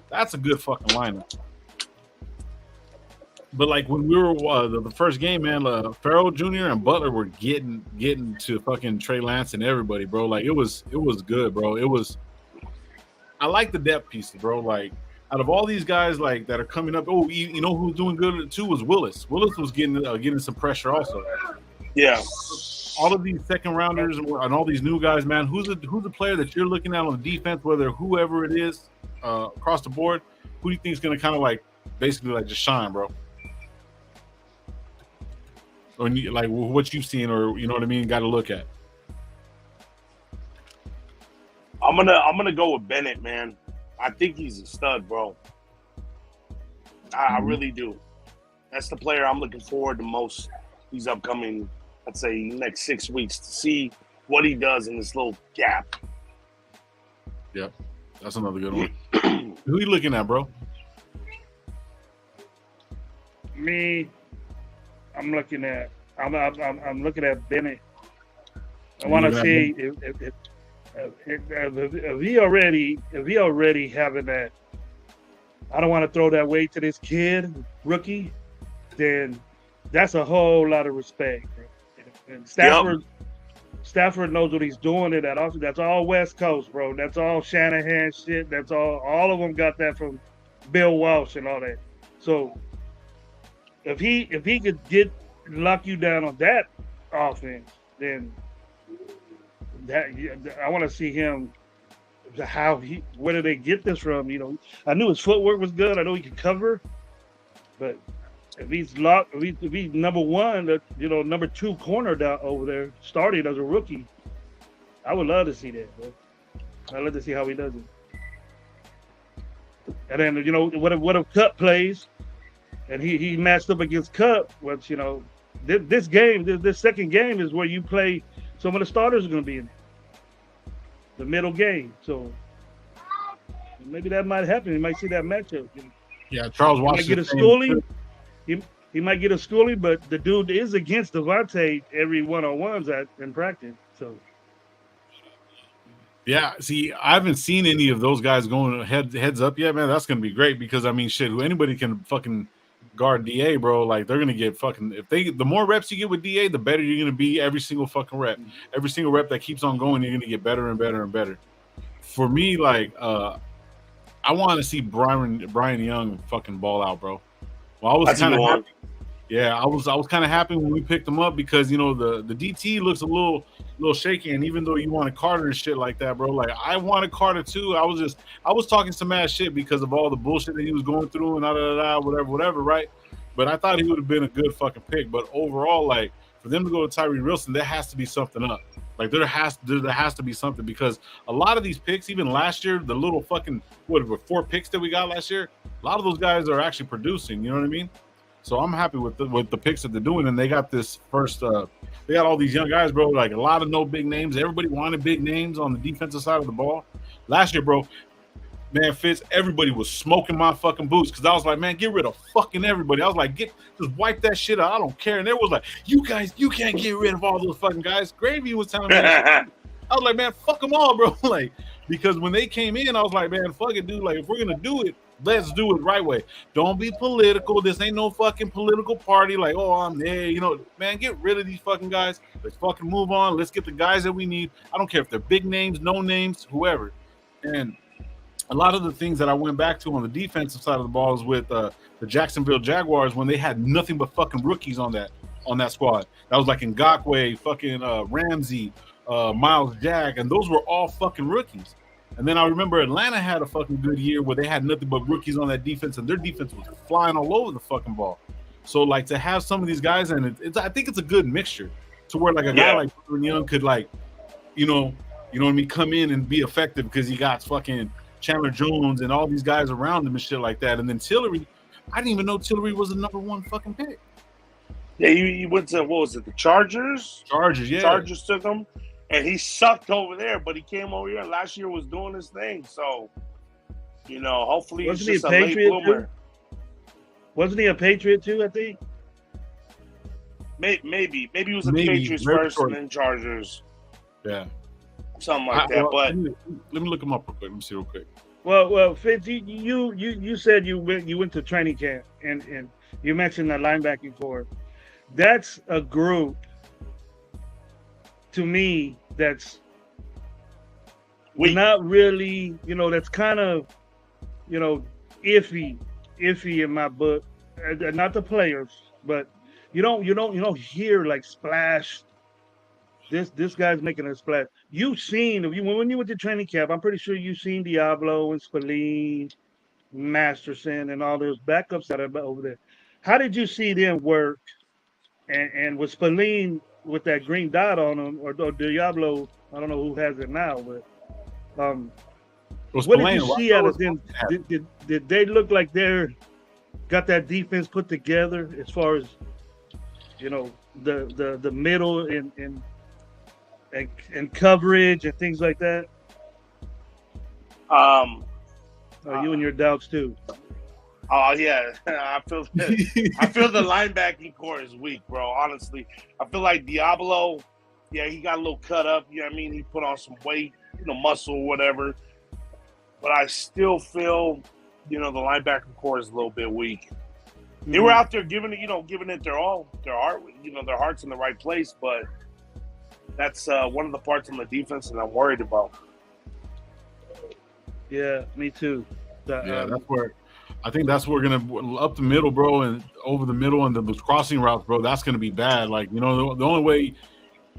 That's a good fucking lineup. But like when we were the first game, man, Farrell Jr. and Butler were getting to fucking Trey Lance and everybody, bro. Like it was good, bro. I like the depth pieces, bro. Like out of all these guys like that are coming up, you know who's doing good too was Willis. Willis was getting some pressure also. Yeah. All of these second rounders and all these new guys, man. Who's the player that you're looking at on the defense, whether whoever it is across the board? Who do you think is going to kind of like basically like just shine, bro? Or like what you've seen, or you know what I mean, got to look at. I'm gonna go with Bennett, man. I think he's a stud, bro. I really do. That's the player I'm looking forward to most these upcoming, I'd say, next 6 weeks to see what he does in this little gap. Yep, that's another good one. Who are you looking at, bro? Me. I'm looking at Bennett. I want to see if he already having that. I don't want to throw that weight to this kid, rookie. Then that's a whole lot of respect, bro. And Stafford knows what he's doing in that offense. That's all West Coast, bro. That's all Shanahan shit. That's all of them got that from Bill Walsh and all that. So if he could lock you down on that offense, then I want to see him. Where did they get this from? You know, I knew his footwork was good. I know he could cover, but if he's locked, if he's number one, number two corner down over there, starting as a rookie, I would love to see that, bro. I'd love to see how he does it. And then what if Cup plays? And he matched up against Cup, which, this second game is where you play. Some of the starters are going to be in the middle game. So maybe that might happen. You might see that matchup. Yeah, Charles Washington. He might get a schooling. He might get a schooling, but the dude is against Devontae every one-on-ones in practice. So. Yeah, see, I haven't seen any of those guys going heads up yet, man. That's going to be great because, I mean, shit, anybody can fucking guard DA, bro. Like, they're gonna get fucking the more reps you get with DA, the better you're gonna be every single fucking rep. Every single rep that keeps on going, you're gonna get better and better and better. For me, like, I want to see Brian Young fucking ball out, bro. Well, I was kind of happy. Yeah, I was kind of happy when we picked him up because the DT looks a little shaky, and even though you wanted Carter and shit like that, bro, like I wanted Carter too. I was talking some mad shit because of all the bullshit that he was going through and whatever, right? But I thought he would have been a good fucking pick. But overall, like for them to go to Tyree Wilson, there has to be something up. Like there has to be something because a lot of these picks, even last year, the little fucking 4 picks that we got last year, a lot of those guys are actually producing. You know what I mean? So I'm happy with the picks that they're doing, and they got this first. They got all these young guys, bro. Like a lot of no big names. Everybody wanted big names on the defensive side of the ball. Last year, bro, man, Fitz, everybody was smoking my fucking boots because I was like, man, get rid of fucking everybody. I was like, just wipe that shit out. I don't care. And it was like, you guys, you can't get rid of all those fucking guys. Gravy was telling me that shit. I was like, man, fuck them all, bro. Like, because when they came in, I was like, man, fuck it, dude. Like, if we're gonna do it, let's do it right way. Don't be political. This ain't no fucking political party. Like, oh, I'm there. Man, get rid of these fucking guys. Let's fucking move on. Let's get the guys that we need. I don't care if they're big names, no names, whoever. And a lot of the things that I went back to on the defensive side of the ball is with the Jacksonville Jaguars when they had nothing but fucking rookies on that squad. That was like Ngakoue, fucking Ramsey, Miles Jack, and those were all fucking rookies. And then I remember Atlanta had a fucking good year where they had nothing but rookies on that defense, and their defense was flying all over the fucking ball. So, like, to have some of these guys, and I think it's a good mixture to where, like, a guy like Jordan Young could, like, you know what I mean, come in and be effective because he got fucking Chandler Jones and all these guys around him and shit like that. And then Tillery, I didn't even know Tillery was the number 1 fucking pick. Yeah, he went to, what was it, the Chargers? Chargers, yeah. Chargers took him. And he sucked over there, but he came over here and last year was doing his thing. So, hopefully he's just a late bloomer. Wasn't he a Patriot too, I think? Maybe he was a Patriots first and then Chargers. Yeah. Something like that. But let me look him up real quick. Let me see real quick. Well, Fitz, you said you went to training camp and you mentioned the linebacking corps. That's a group to me that's not really, that's kind of, iffy in my book. Not the players, but you don't hear like splash. This guy's making a splash. You've seen when you went to training camp. I'm pretty sure you've seen Diablo and Spillane, Masterson, and all those backups that are over there. How did you see them work? And with Spillane with that green dot on him, or Diablo, I don't know who has it now, but what did you see out of them? Did they look like they're got that defense put together as far as the middle and coverage and things like that? You and your doubts too. Oh yeah, I feel the linebacking core is weak, bro. Honestly, I feel like Diablo, he got a little cut up. You know what I mean? He put on some weight, muscle, or whatever. But I still feel, the linebacking core is a little bit weak. Mm-hmm. They were out there giving it their all, their heart, their heart's in the right place. But that's one of the parts on the defense that I'm worried about. Yeah, me too. I think that's where we're gonna up the middle, bro, and over the middle and the crossing routes, bro. That's gonna be bad. Like the only way,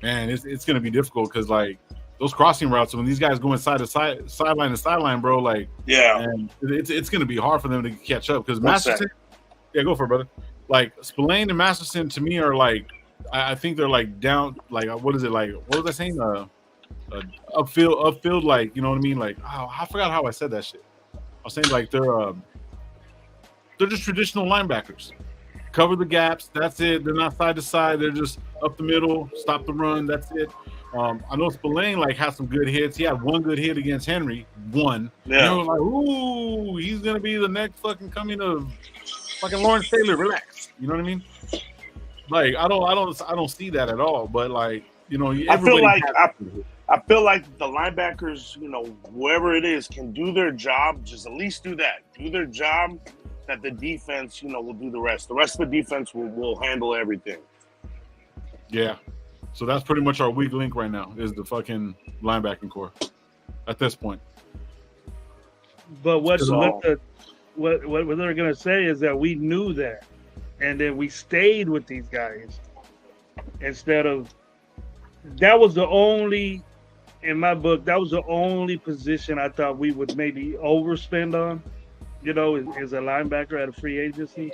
man, it's gonna be difficult because like those crossing routes when these guys go inside the sideline to sideline, bro. Like and it's gonna be hard for them to catch up because Masterson. Yeah, go for it, brother. Like Spillane and Masterson to me are like I think they're like down. Like what is it like? What was I saying? Upfield. Like you know what I mean? Like I forgot how I said that shit. I was saying like they're just traditional linebackers. Cover the gaps. That's it. They're not side to side. They're just up the middle, stop the run. That's it. I know Spillane like had some good hits. He had one good hit against Henry. One. Yeah. And I was like, ooh, he's gonna be the next fucking coming of fucking Lawrence Taylor. Relax. You know what I mean? Like I don't see that at all. But like I feel like the linebackers, whoever it is, can do their job. Just at least do that. Do their job. That the defense, will do the rest. The rest of the defense will handle everything. Yeah. So that's pretty much our weak link right now is the fucking linebacking core at this point. But what they're gonna say is that we knew that. and then we stayed with these guys instead of. That was the only, in my book, that was the only position I thought we would maybe overspend on. Is a linebacker at a free agency,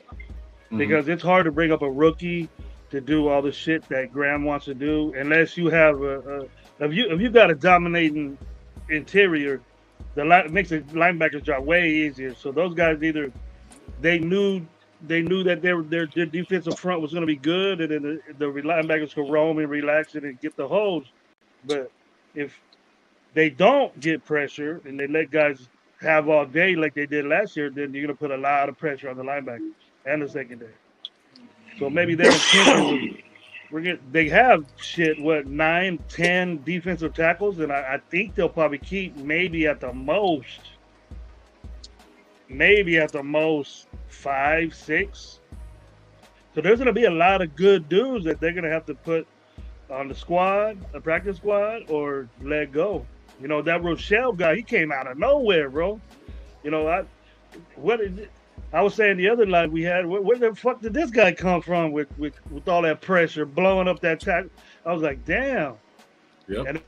because it's hard to bring up a rookie to do all the shit that Graham wants to do unless you have if you got a dominating interior, it makes the linebackers job way easier. So those guys either they knew that their defensive front was going to be good, and then the linebackers could roam and relax it and get the holes. But if they don't get pressure and they let guys have all day like they did last year, then you're going to put a lot of pressure on the linebackers and the secondary. So maybe their intention was they have 9, 10 defensive tackles, and I think they'll probably keep maybe at the most 5, 6. So there's going to be a lot of good dudes that they're going to have to put on the squad, a practice squad, or let go. That Rochelle guy, he came out of nowhere, bro. I was saying the other night we had, where the fuck did this guy come from with all that pressure, blowing up that tackle? I was like, damn. Yep. And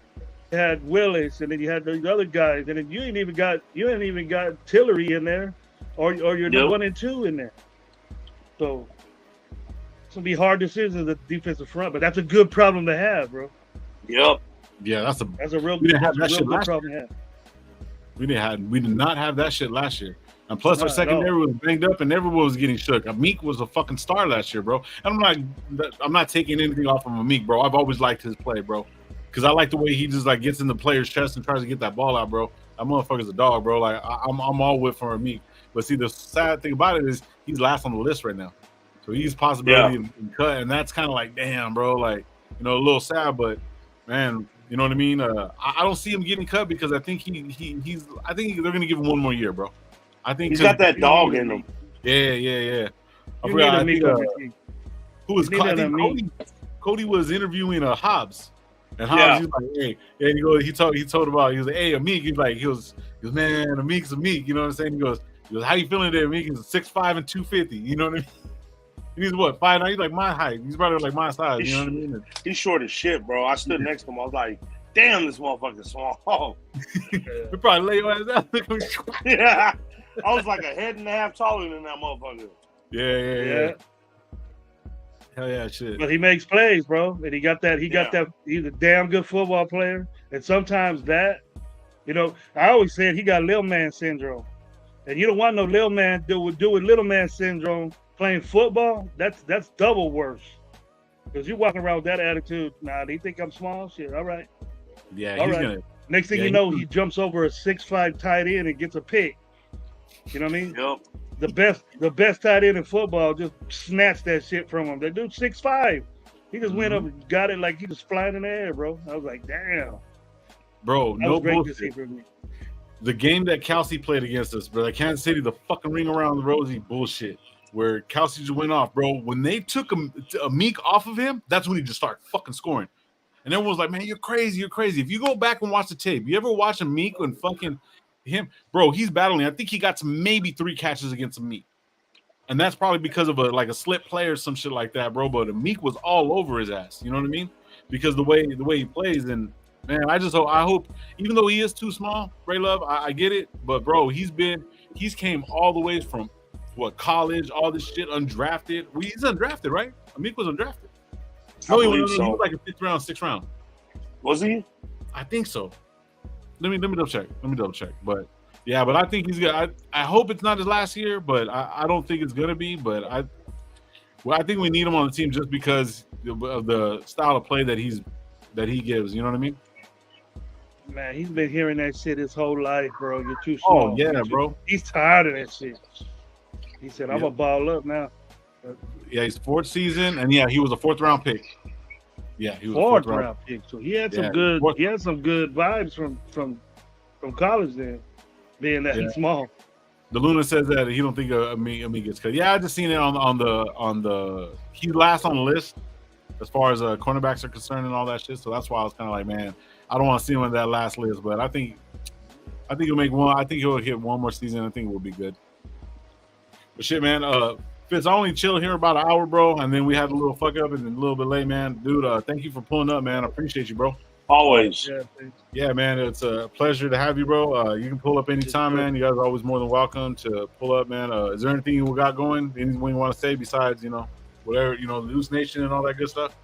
you had Willis, and then you had these other guys, and then you ain't even got Tillery in there, or you're the 1 and 2 in there. So it's gonna be hard decisions at the defensive front, but that's a good problem to have, bro. Yep. Yeah, that's a real. We didn't have that shit last problem year. to have. We did not have that shit last year. And plus, our secondary was banged up, and everyone was getting shook. Amik was a fucking star last year, bro. And I'm not taking anything off of Amik, bro. I've always liked his play, bro, because I like the way he just like gets in the player's chest and tries to get that ball out, bro. That motherfucker's a dog, bro. Like I'm all with for Amik. But see, the sad thing about it is he's last on the list right now, so he's possibility in cut, and that's kind of like, damn, bro. Like, a little sad, but man, you know what I mean. I don't see him getting cut because I think he's. I think they're gonna give him one more year, bro. I think he's got that dog in him. Yeah. I forgot. Who was Cody was interviewing Hobbs, and Hobbs he's like, hey, and he told about, he was like, hey, Amik, he was man, Amik's Amik, you know what I'm saying? He goes, how you feeling there, Amik? He's 6'5" and 250, you know what I mean? And he's what, 5'9"? He's like my height. He's probably like my size, you know what I mean? He's short as shit, bro. I stood next to him. I was like, damn, this motherfucker's small. We probably lay your ass out. Yeah. I was like a head and a half taller than that motherfucker. Yeah. Hell yeah, shit. But he makes plays, bro. And he got that. He's a damn good football player. And sometimes that, I always said he got little man syndrome. And you don't want no little man do with little man syndrome playing football. That's double worse. Because you're walking around with that attitude. Nah, do you think I'm small? Shit, all right. Yeah, all right. Next thing you know, he jumps over a 6'5" tight end and gets a pick. You know what I mean? Yep. The best tight end in football just snatched that shit from him. That dude 6'5". He just went up and got it like he was flying in the air, bro. I was like, damn. Bro, no bullshit. Me. The game that Kelsey played against us, bro, like Kansas City, the fucking ring around the rosy bullshit, where Kelsey just went off, bro. When they took Amik off of him, that's when he just started fucking scoring. And everyone was like, man, you're crazy. If you go back and watch the tape, you ever watch Amik when fucking him, bro, he's battling. I think he got to maybe 3 catches against Amik. And that's probably because of a slip play or some shit like that, bro. But Amik was all over his ass. You know what I mean? Because the way he plays, and man, I hope, even though he is too small, Ray Love, I get it. But bro, he's came all the way from college, all this shit, undrafted. He's undrafted, right? Amik was undrafted. No, he was like a 5th round, 6th round. Was he? I think so. Let me double check. But yeah, but I think he's good. I hope it's not his last year, but I don't think it's gonna be. But I think we need him on the team just because of the style of play that he gives. You know what I mean? Man, he's been hearing that shit his whole life, bro. You're too small. Oh yeah, bro. He's tired of that shit. He said, "I'm gonna ball up now." Yeah, he's 4th season, and yeah, he was a 4th round pick. Yeah, he was 4th round pick. So he had some good. He had some good vibes from college then, being that small. The Luna says that he don't think Amik gets cut. Yeah, I just seen it on the he's last on the list as far as cornerbacks are concerned and all that shit. So that's why I was kind of like, man, I don't want to see him in that last list. But I think he'll make one. I think he'll hit one more season. I think it will be good. But shit, man. Fitz, I only chill here about an hour, bro, and then we had a little fuck up and a little bit late, man. Dude, thank you for pulling up, man. I appreciate you, bro. Always. Yeah, man, it's a pleasure to have you, bro. You can pull up anytime, man. You guys are always more than welcome to pull up, man. Is there anything you got going? Anything you want to say besides, whatever, the Oos Nation and all that good stuff?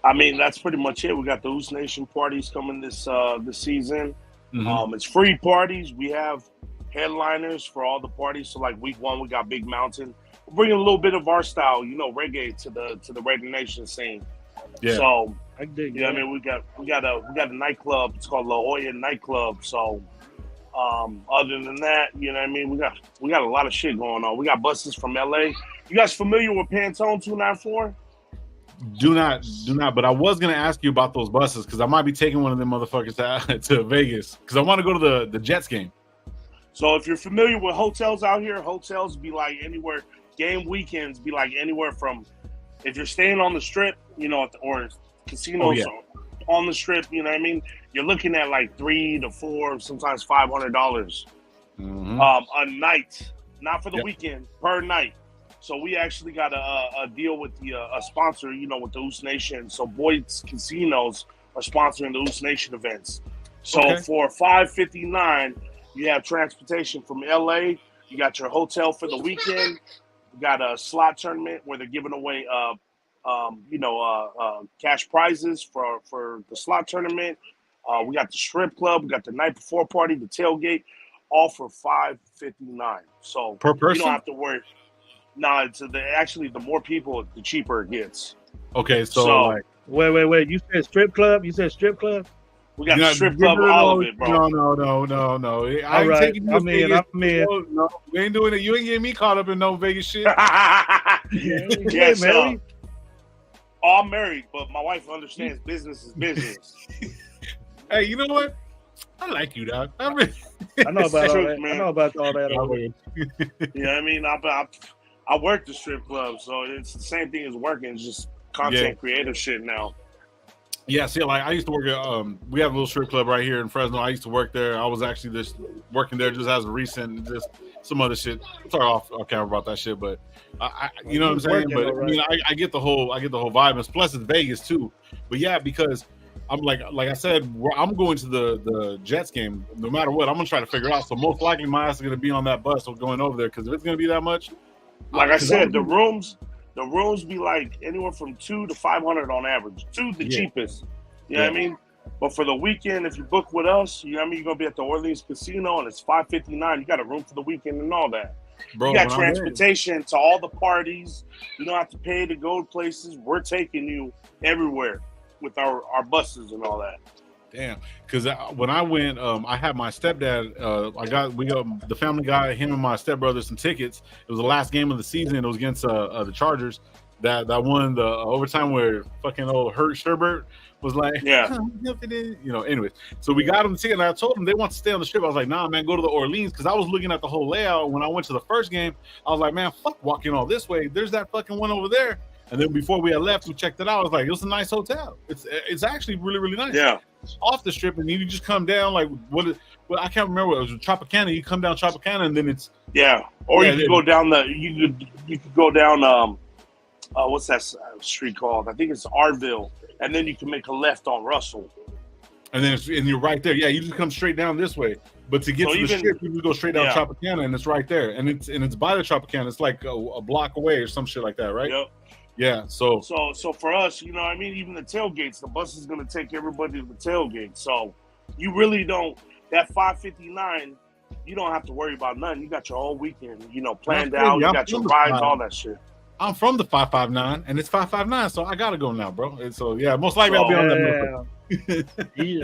I mean, that's pretty much it. We got the Oos Nation parties coming this season. Mm-hmm. It's free parties. We have headliners for all the parties. So like week 1, we got Big Mountain. We're bringing a little bit of our style, reggae to the Raider Nation scene. Yeah. So I dig I mean, we got a nightclub. It's called La Jolla Nightclub. So other than that, we got a lot of shit going on. We got buses from LA. You guys familiar with Pantone 294? Do not. But I was gonna ask you about those buses because I might be taking one of them motherfuckers to Vegas because I want to go to the Jets game. So if you're familiar with hotels out here, hotels be like anywhere. Game weekends be like anywhere from, if you're staying on the strip, or casinos on the strip, you're looking at like $300 to $400, sometimes $500 a night, not for the weekend, per night. So we actually got a deal with a sponsor, with the Oos Nation. So Boyd's Casinos are sponsoring the Oos Nation events. So for $559, you have transportation from LA. You got your hotel for the weekend. We got a slot tournament where they're giving away, cash prizes for the slot tournament. We got the strip club. We got the night before party, the tailgate, all for $559. So per person, you don't have to worry. No, actually the more people, the cheaper it gets. Okay, so like, wait. You said strip club? We got the strip club, all of it, bro. No. I ain't taking you to Vegas. No, we ain't doing it. You ain't getting me caught up in no Vegas shit. Yes, man. I'm married, but my wife understands business is business. Hey, you know what? I like you, dog. I know about all that. Man. I know about all that. I work the strip club, so it's the same thing as working. It's just content creative shit now. Yeah, see, like I used to work at we have a little strip club right here in Fresno. I used to work there. I was actually just working there just as a recent, just some other shit. Talk off camera about that shit, but I you know what I'm saying. But I mean, I get the whole vibe. And plus, it's Vegas too. But yeah, because I'm like I said, I'm going to the Jets game. No matter what, I'm gonna try to figure it out. So most likely, my ass is gonna be on that bus or going over there because if it's gonna be that much, like I said, the rooms be like anywhere from $200 to $500 on average. The cheapest. You know what I mean? But for the weekend, if you book with us, you're gonna be at the Orleans Casino and it's $559. You got a room for the weekend and all that. Bro, you got transportation to all the parties. You don't have to pay to go to places. We're taking you everywhere with our buses and all that. Damn, because when I went, I had my stepdad. We got the family guy, him and my stepbrother, some tickets. It was the last game of the season. It was against the Chargers. That won the overtime where fucking old Hurt Sherbert was like, anyways. So we got him the ticket, and I told him they want to stay on the strip. I was like, nah, man, go to the Orleans, because I was looking at the whole layout. When I went to the first game, I was like, man, fuck walking all this way. There's that fucking one over there. And then before we had left, we checked it out. I was like, it was a nice hotel. It's actually really, really nice. Yeah. Off the strip, and you just come down like I can't remember. It was Tropicana. You come down Tropicana, and then it's Or you could go down you could go down what's that street called? I think it's Arville, and then you can make a left on Russell. And then you're right there. Yeah, you just come straight down this way. But to get to the strip, you just go straight down Tropicana, and it's right there. And it's by the Tropicana. It's like a block away or some shit like that, right? Yep. Yeah. So for us, even the tailgates, the bus is gonna take everybody to the tailgate. So you really don't. That $559, you don't have to worry about nothing. You got your whole weekend, planned out. You got your rides, all that shit. I'm from the 559, and it's 559, so I gotta go now, bro. And so most likely I'll be on that.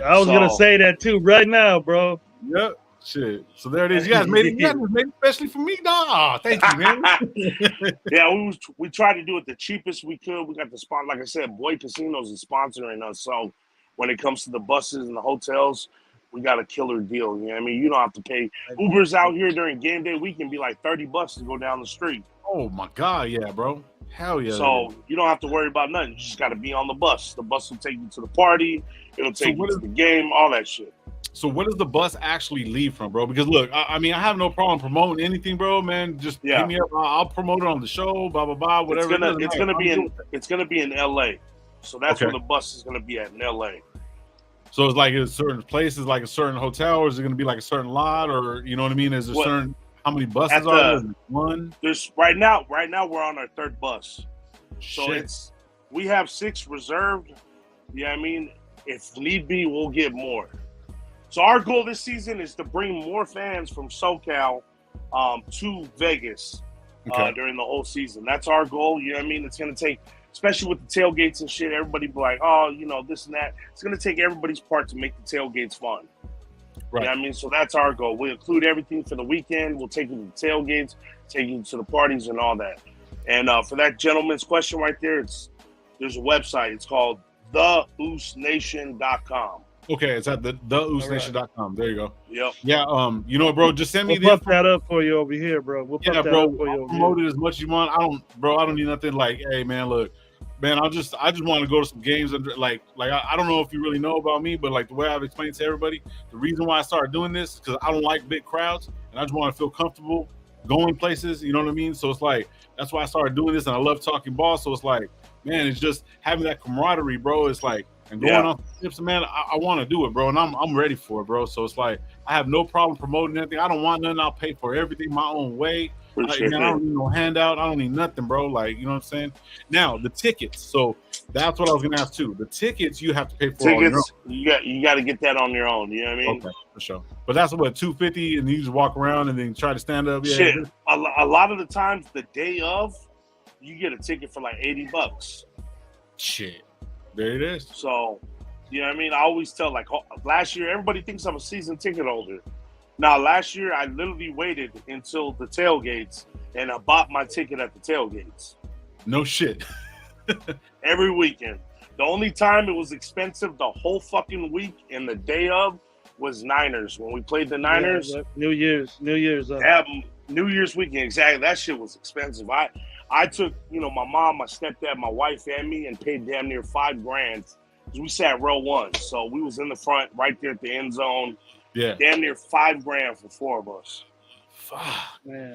I was gonna say that too right now, bro. Yep. Shit. So there it is. You guys made it especially for me, dog. Oh, thank you, man. Yeah, we tried to do it the cheapest we could. We got the spot, like I said, Boyd Casinos is sponsoring us. So when it comes to the buses and the hotels, we got a killer deal. You know what I mean? You don't have to pay. Ubers out here during game day week can be like $30 to go down the street. Oh my God, yeah, bro. Hell yeah. So you don't have to worry about nothing. You just got to be on the bus. The bus will take you to the party. It'll take you to the game, all that shit. So where does the bus actually leave from, bro? Because look, I mean, I have no problem promoting anything, bro. Man, just hit me up. I'll promote it on the show. Blah blah blah. Whatever. It's gonna be in L.A. So that's where the bus is gonna be at in L.A. So it's like in certain places, like a certain hotel, or is it gonna be like a certain lot, or you know what I mean? Is there certain how many buses are there? One. There's right now we're on our third bus. So we have 6 reserved. Yeah, I mean, if need be, we'll get more. So our goal this season is to bring more fans from SoCal to Vegas during the whole season. That's our goal. You know what I mean? It's going to take, especially with the tailgates and shit, everybody be like, oh, you know, this and that. It's going to take everybody's part to make the tailgates fun. Right. You know what I mean? So that's our goal. We'll include everything for the weekend. We'll take you to the tailgates, take you to the parties and all that. And for that gentleman's question right there, there's a website. It's called theoosnation.com. Okay, it's at theoosnation.com. There you go. Yep. Yeah, you know, bro, just send me we'll pump that up for you over here, bro. We'll pump that up for you. Promote it as much as you want. I don't need nothing like, hey man, look, man, I just want to go to some games and like I don't know if you really know about me, but like the way I've explained to everybody, the reason why I started doing this is because I don't like big crowds and I just want to feel comfortable going places, you know what I mean? So it's like that's why I started doing this, and I love talking ball. So it's like, man, it's just having that camaraderie, bro. It's like, and going on trips, man, I want to do it, bro, and I'm ready for it, bro. So it's like I have no problem promoting anything. I don't want nothing. I'll pay for everything my own way. I don't need no handout. I don't need nothing, bro. Like, you know what I'm saying? Now the tickets. So that's what I was gonna ask too. The tickets you have to pay for. Tickets, you got to get that on your own. You know what I mean? Okay, for sure. But that's what $250, and you just walk around and then try to stand up. Yeah. Shit, a lot of the times the day of, you get a ticket for like $80. Shit, there it is. So, you know what I mean? I always tell, like, last year, everybody thinks I'm a season ticket holder. Now, last year, I literally waited until the tailgates, and I bought my ticket at the tailgates. No shit. Every weekend. The only time it was expensive the whole fucking week and the day of was Niners. When we played the Niners. Yeah, New Year's. New Year's weekend, exactly. That shit was expensive. I took, you know, my mom, my stepdad, my wife, and me, and paid damn near $5,000. We sat row 1, so we was in the front, right there at the end zone. Yeah, damn near $5,000 for 4 of us. Fuck, man.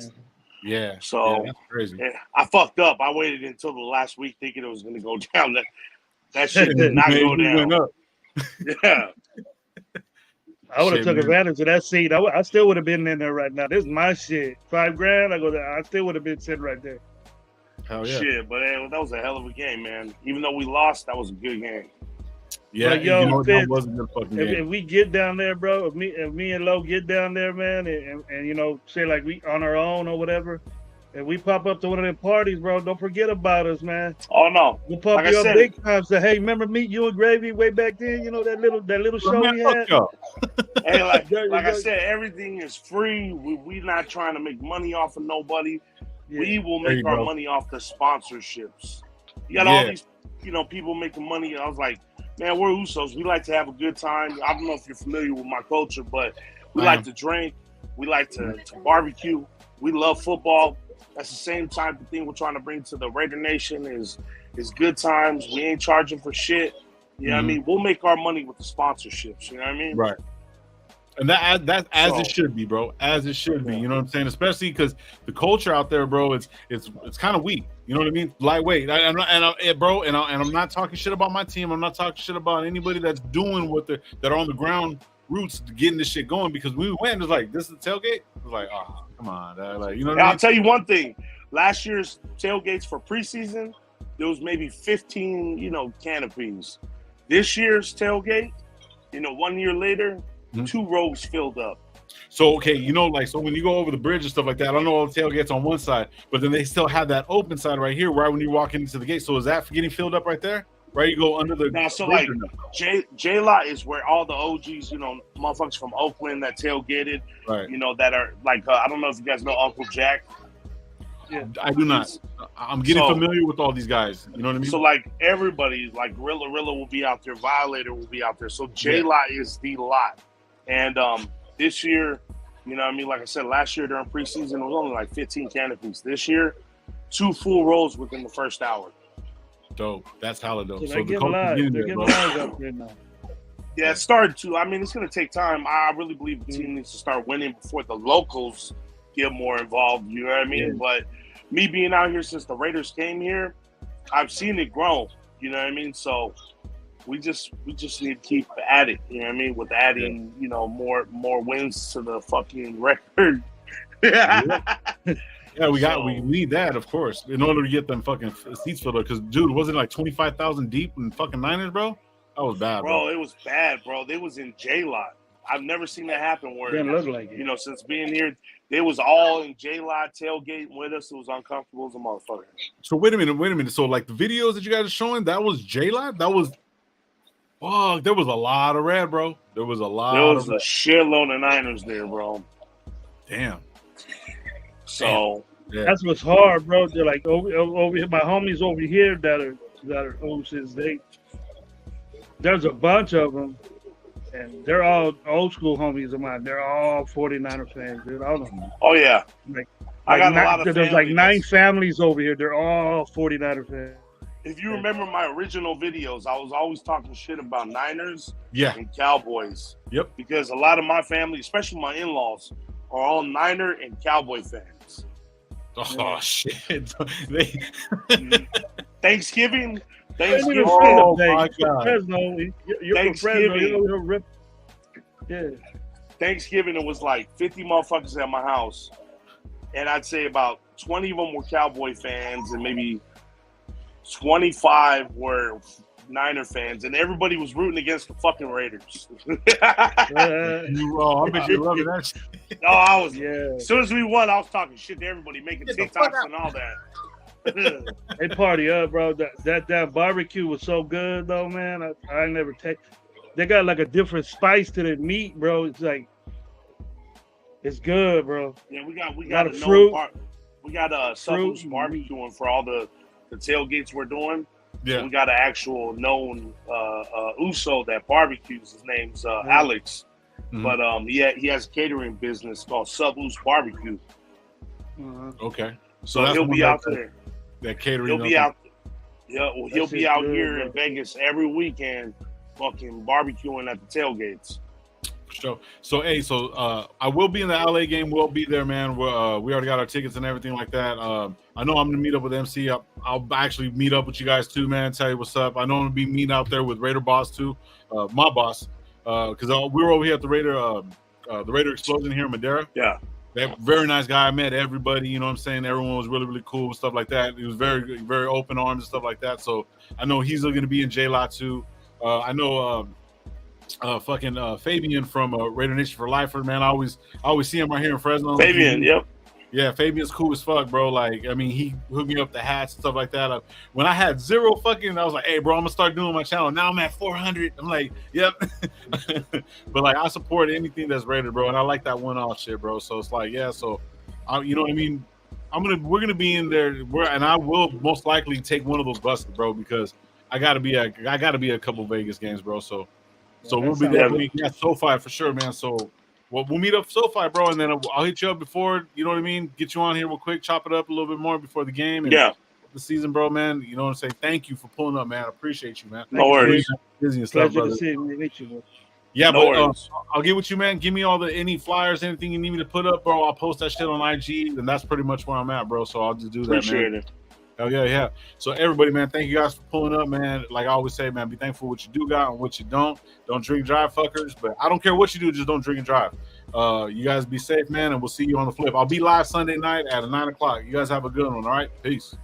Yeah. So that's crazy. I fucked up. I waited until the last week thinking it was going to go down. That shit did not go down. Went up. Yeah. I would have took advantage of that seat. I still would have been in there right now. This is my shit. $5,000. I still would have been sitting right there. Hell yeah. Shit, but that was a hell of a game, man. Even though we lost, that was a good game. Yeah, but, yo, you know, Fitz, that wasn't a fucking game. If we get down there, bro, if me and Lo get down there, man, and you know, say like we on our own or whatever, and we pop up to one of them parties, bro, don't forget about us, man. Oh no, we'll pop you up big time. Say, hey, remember me, you and Gravy way back then? You know that little show we had. Hey, like I said, everything is free. We not trying to make money off of nobody. Yeah. We will make our money off the sponsorships. You got all these, you know, people making money. And I was like, man, we're Usos. We like to have a good time. I don't know if you're familiar with my culture, but we like to drink. We like to barbecue. We love football. That's the same type of thing we're trying to bring to the Raider Nation is good times. We ain't charging for shit. You know what I mean? We'll make our money with the sponsorships. You know what I mean? Right. And that's as it should be, bro. As it should be. You know what I'm saying? Especially because the culture out there, bro, it's kind of weak. You know what I mean? Lightweight. I'm not talking shit about my team. I'm not talking shit about anybody that's doing that are on the ground roots getting this shit going. Because we went, it's like, this is the tailgate. It was like, oh, come on, like, you know what I mean? I'll tell you one thing. Last year's tailgates for preseason, there was maybe 15, you know, canopies. This year's tailgate, you know, 1 year later, 2 rows filled up. So, okay, you know, like, so when you go over the bridge and stuff like that, I don't know all the tailgates on one side, but then they still have that open side right here, right when you walk into the gate. So is that getting filled up right there? Right, you go under the. Now, so like J-Lot is where all the OGs, you know, motherfuckers from Oakland that tailgated, right? You know, that are like, I don't know if you guys know Uncle Jack. Yeah, I do not. I'm getting familiar with all these guys. You know what I mean? So like everybody, like Rilla will be out there, Violator will be out there. So J-Lot is the lot, and this year, you know what I mean? Like I said, last year during preseason, it was only like 15 canopies. This year, 2 full rows within the first hour. Dope. That's hella dope. So the coach is getting there, bro. Yeah, it started to. I mean, it's going to take time. I really believe the team needs to start winning before the locals get more involved. You know what I mean? Yeah. But me being out here since the Raiders came here, I've seen it grow. You know what I mean? So we just need to keep at it. You know what I mean? With adding, more wins to the fucking record. Yeah, we need that, of course, in order to get them fucking seats filled up. Because, dude, wasn't it like 25,000 deep in fucking Niners, bro? That was bad, bro. It was bad, bro. They was in J-Lot. I've never seen that happen where, Didn't look like it. Since being here, they was all in J-Lot tailgating with us. It was uncomfortable as a motherfucker. So wait a minute. So like the videos that you guys are showing, that was J-Lot? That was there was a lot of red, bro. There was a shitload of Niners there, bro. Damn. So that's what's hard, bro. They're like over here, my homies over here that are since there's a bunch of them, and they're all old school homies of mine. They're all 49er fans, dude. All of them. Oh yeah, I got a lot of. There's like 9 families over here. They're all 49er fans. If you remember my original videos, I was always talking shit about Niners and Cowboys. Yep. Because a lot of my family, especially my in-laws, are all Niner and Cowboy fans. Oh shit! Thanksgiving. Oh my God! Fresno, you're from Fresno. You're rip. Yeah. Thanksgiving, it was like 50 motherfuckers at my house, and I'd say about 20 of them were Cowboy fans, and maybe 25 were Niner fans, and everybody was rooting against the fucking Raiders. I bet you're loving that shit. No, I was. Yeah. As soon as we won, I was talking shit to everybody, making TikToks and all that. They party up, bro. That barbecue was so good, though, man. I never take. They got like a different spice to the meat, bro. It's like it's good, bro. Yeah, we got a fruit. We got Subwoo's barbecuing for all the tailgates we're doing. Yeah, so we got an actual known Uso that barbecues. His name's Alex, but he has a catering business called Subwoo's Barbecue. Okay, so he'll be out there. That catering. He'll be out. Yeah, well, he'll be out here in Vegas every weekend, fucking barbecuing at the tailgates. So I will be in the LA game. We'll be there, man. We already got our tickets and everything like that. I know I'm gonna meet up with MC. I'll actually meet up with you guys too, man. Tell you what's up. I know I'm gonna be meeting out there with Raider Boss too, my boss, because we were over here at the Raider Explosion here in Madera. Yeah, that very nice guy. I met everybody. You know what I'm saying? Everyone was really, really cool and stuff like that. He was very, very open arms and stuff like that. So I know he's gonna be in J-Lot too. I know. Fabian from Raider Nation for Life, man. I always see him right here in Fresno. Fabian, yep. Yeah, Fabian's cool as fuck, bro. Like, I mean, he hooked me up the hats and stuff like that. When I had zero fucking, I was like, hey, bro, I'm gonna start doing my channel. Now I'm at 400. I'm like, yep. But like, I support anything that's Raider, bro, and I like that one-off shit, bro. So it's like, yeah. So, you know what I mean? We're gonna be in there, and I will most likely take one of those buses, bro, because I gotta be at a couple Vegas games, bro. So we'll be there. Yeah, SoFi for sure, man. So we'll meet up SoFi, bro, and then I'll hit you up before, you know what I mean? Get you on here real quick, chop it up a little bit more before the game. And the season, bro, man. You know what I'm saying? Thank you for pulling up, man. I appreciate you, man. No worries. Busy and stuff, brother. Meet you, bro. Yeah, no, but I'll get with you, man. Give me all any flyers, anything you need me to put up, bro. I'll post that shit on IG, and that's pretty much where I'm at, bro. So I'll just do that, Appreciate man. it. Hell yeah. So everybody, man, thank you guys for pulling up, man. Like I always say, man, be thankful for what you do got and what you don't. Don't drink and drive, fuckers. But I don't care what you do, just don't drink and drive. You guys be safe, man, and we'll see you on the flip. I'll be live Sunday night at 9:00. You guys have a good one, all right? Peace.